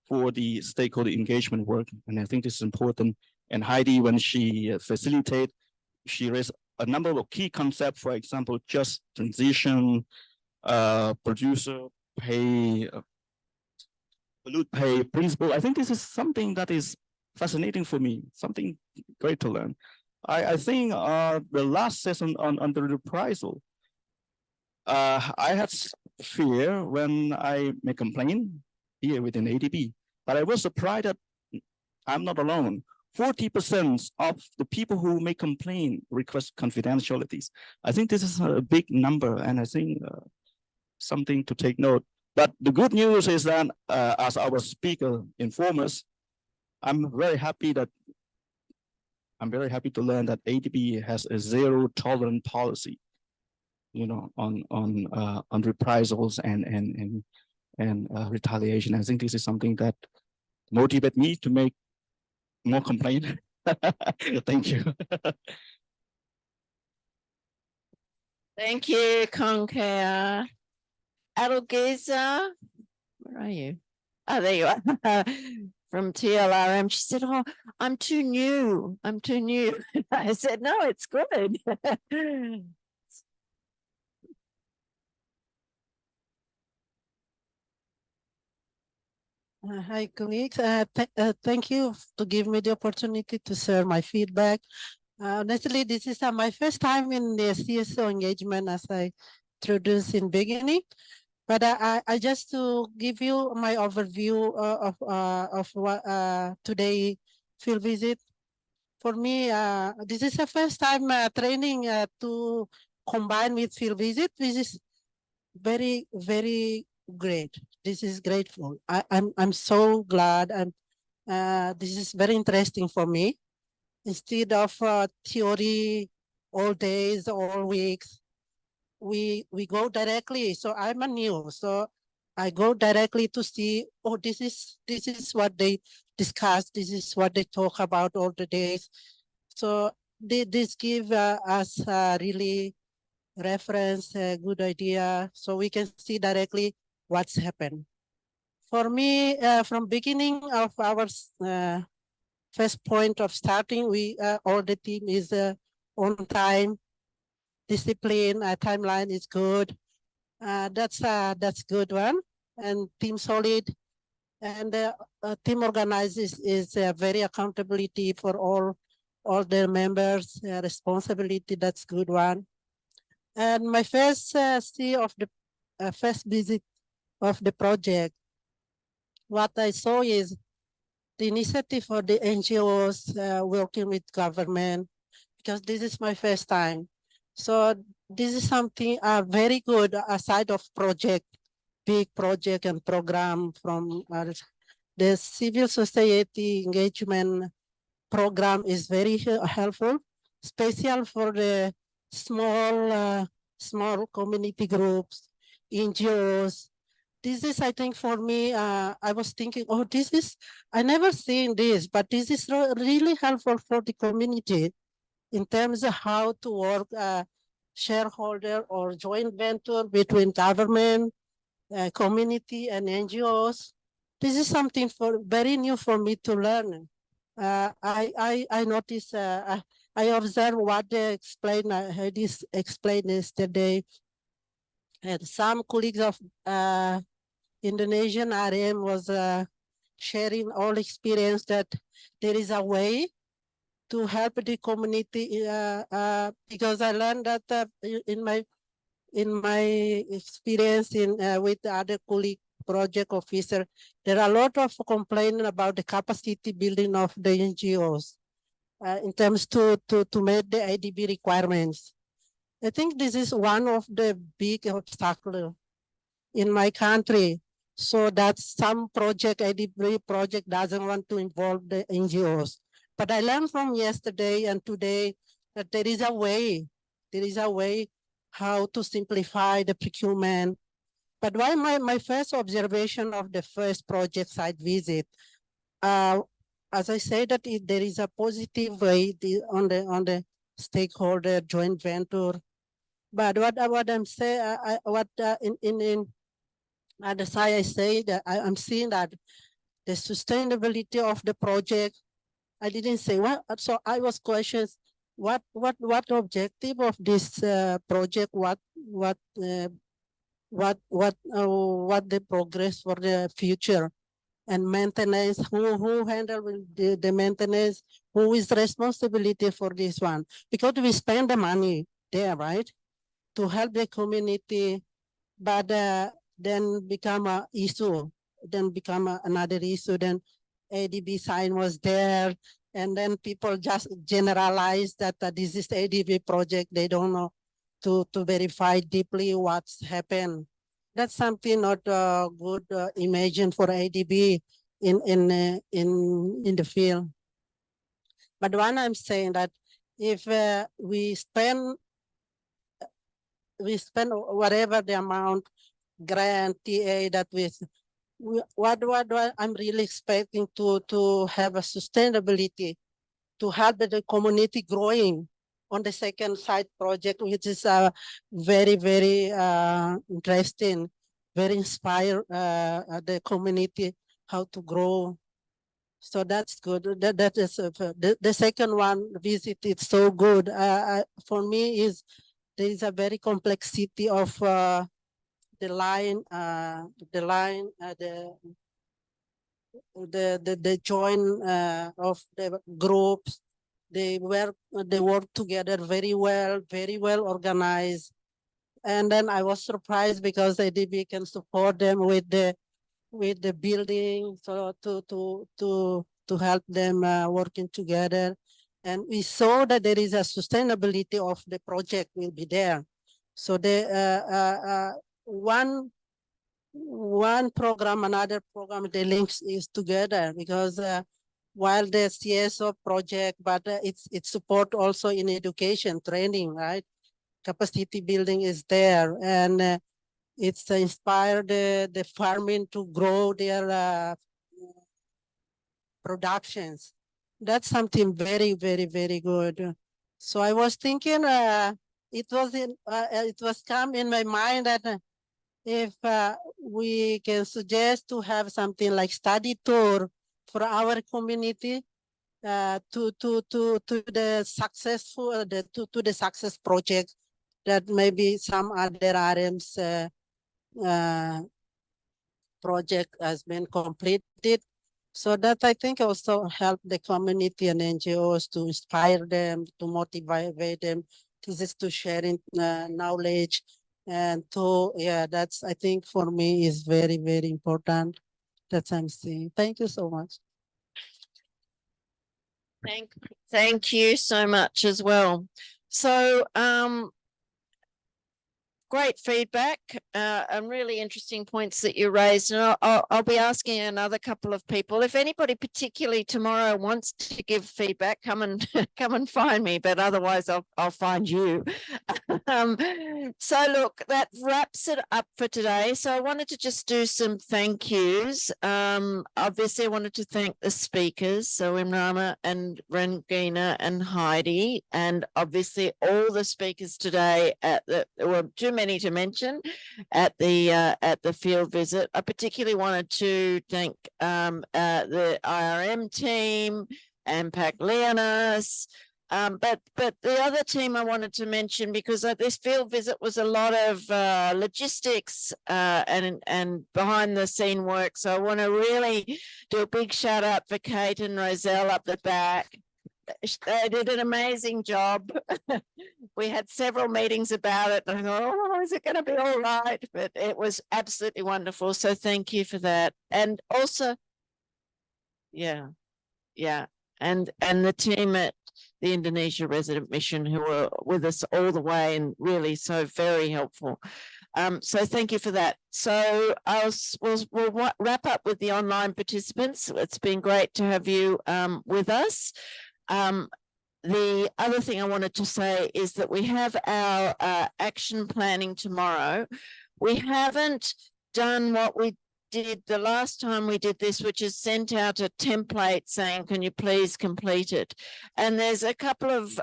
for the stakeholder engagement work, and I think this is important. And Heidi, when she facilitated, she raised a number of key concepts, for example, just transition, producer pay, pollute pay principle. I think this is something that is fascinating for me, something great to learn. I think the last session on the reprisal, I had fear when I make complaint here within ADB, but I was surprised that I'm not alone. 40% of the people who make complaint request confidentialities. I think this is a big number, and I think something to take note. But the good news is that, as our speaker informed us, I'm very happy to learn that ADB has a zero tolerance policy, on reprisals and retaliation. I think this is something that motivates me to make more complaint. Thank you. Thank you, Concare. Adalgisa, where are you? Oh, there you are. From TLRM, she said, "Oh, I'm too new. I'm too new." I said, "No, it's good." Hi, colleagues. Thank you to give me the opportunity to share my feedback. Honestly, this is my first time in the CSO engagement, as I introduced in beginning. But I just to give you my overview of what today field visit. For me, this is the first time training to combine with field visit. This is very, very great. This is grateful. I'm so glad. This is very interesting for me. Instead of theory all days, all weeks, we go directly. So I'm a new, so I go directly to see, oh, this is what they discuss. This is what they talk about all the days. So this give us really reference, a good idea, so we can see directly what's happened. For me, from beginning of our first point of starting, we all the team is on time, discipline, timeline is good. That's good one, and team solid, and team organizes is very accountability for all their members, responsibility. That's good one. And my first see of the first visit of the project, what I saw is the initiative for the NGOs working with government, because this is my first time. So this is something very good aside of project, big project and program from the civil society engagement program is very helpful, special for the small community groups, NGOs. This is, I think, for me, I was thinking, oh, I never seen this, but this is really helpful for the community in terms of how to work shareholder or joint venture between government, community, and NGOs. This is something very new for me to learn. I noticed, I observed what they explained, I heard this explained yesterday, and some colleagues of Indonesian RM was sharing all experience that there is a way to help the community because I learned that in my experience with the other colleague project officer, there are a lot of complaint about the capacity building of the NGOs in terms to meet the IDB requirements. I think this is one of the big obstacles in my country. So that some IDB project doesn't want to involve the NGOs. But I learned from yesterday and today that there is a way how to simplify the procurement. But why my first observation of the first project site visit, as I say that there is a positive way on the stakeholder joint venture. But what I'm saying, in the side I say that I'm seeing that the sustainability of the project, I didn't say what, so I was questions, what objective of this project, what the progress for the future and maintenance, who handle the maintenance, who is responsibility for this one, because we spend the money there, right, to help the community, but then become a issue, then become another issue, then ADB sign was there, and then people just generalize that this is ADB project. They don't know to verify deeply what's happened. That's something not good imagine for ADB in the field. But one I'm saying that if we spend whatever the amount grant TA that what I'm really expecting to have a sustainability to help the community growing on the second side project, which is very, very interesting, very inspire the community how to grow. So that's good. That is the second one visit. It's so good. For me is there is a very complexity of the line, the join of the groups. They work together very well organized. And then I was surprised because ADB can support them with the building, so to help them working together. And we saw that there is a sustainability of the project will be there. So one program, another program, the links is together because while the CSO project, but it's support also in education training, right? Capacity building is there, and it's inspired the farming to grow their productions. That's something very, very, very good. So I was thinking, it was come in my mind that if we can suggest to have something like study tour for our community to the successful to the success project that maybe some other RMs project has been completed. So that I think also help the community and NGOs to inspire them, to motivate them. This is to sharing knowledge and to, yeah, that's, I think for me is very, very important. That's I'm seeing. Thank you so much. Thank you so much as well. So, great feedback and really interesting points that you raised. And I'll be asking another couple of people. If anybody particularly tomorrow wants to give feedback, come and come and find me, but otherwise I'll find you. So look, that wraps it up for today. So I wanted to just do some thank yous. Obviously I wanted to thank the speakers, so Imrana and Rengina and Heidi, and obviously all the speakers today at the, well, too many to mention at the field visit. I particularly wanted to thank the IRM team and Pac Leonas. But the other team I wanted to mention, because this field visit was a lot of logistics and behind the scene work. So I want to really do a big shout out for Kate and Roselle up the back. They did an amazing job. We had several meetings about it. And I thought, oh, is it going to be all right? But it was absolutely wonderful. So thank you for that. And also, yeah. And the team at the Indonesia Resident Mission who were with us all the way and really so very helpful. So thank you for that. So we'll wrap up with the online participants. It's been great to have you with us. The other thing I wanted to say is that we have our action planning tomorrow. We haven't done what we did the last time we did this, which is sent out a template saying, can you please complete it? And there's a couple of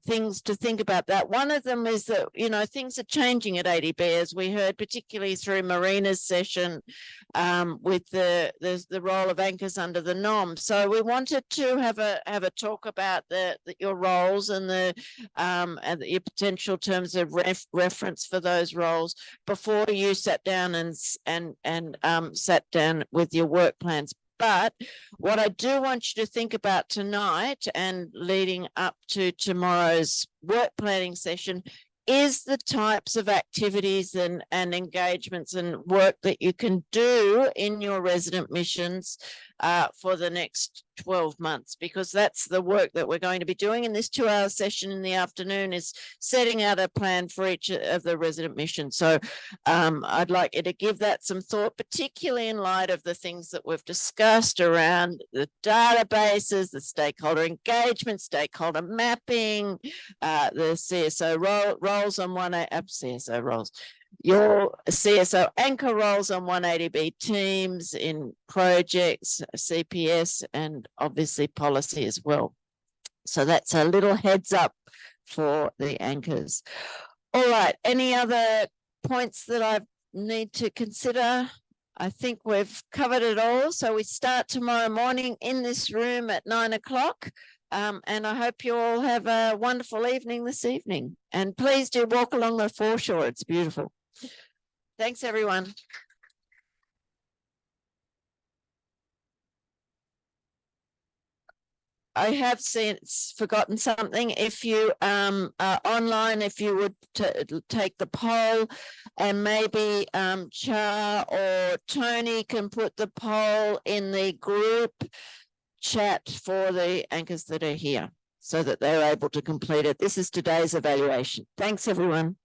things to think about that. One of them is that, you know, things are changing at ADB, as we heard, particularly through Marina's session with the role of anchors under the NOM. So we wanted to have a talk about your roles and your potential terms of reference for those roles before you sat down and sat down with your work plans. But what I do want you to think about tonight and leading up to tomorrow's work planning session is the types of activities and engagements and work that you can do in your resident missions for the next 12 months, because that's the work that we're going to be doing in this 2-hour session in the afternoon, is setting out a plan for each of the resident missions. So I'd like you to give that some thought, particularly in light of the things that we've discussed around the databases, the stakeholder engagement, stakeholder mapping, the CSO roles on CSO roles. Your CSO anchor roles on 180B teams in projects, CPS, and obviously policy as well. So that's a little heads up for the anchors. All right, any other points that I need to consider? I think we've covered it all. So we start tomorrow morning in this room at 9 o'clock. And I hope you all have a wonderful evening this evening. And please do walk along the foreshore. It's beautiful. Thanks, everyone. I have forgotten something. If you are online, if you would take the poll, and maybe Cha or Tony can put the poll in the group chat for the anchors that are here so that they're able to complete it. This is today's evaluation. Thanks, everyone.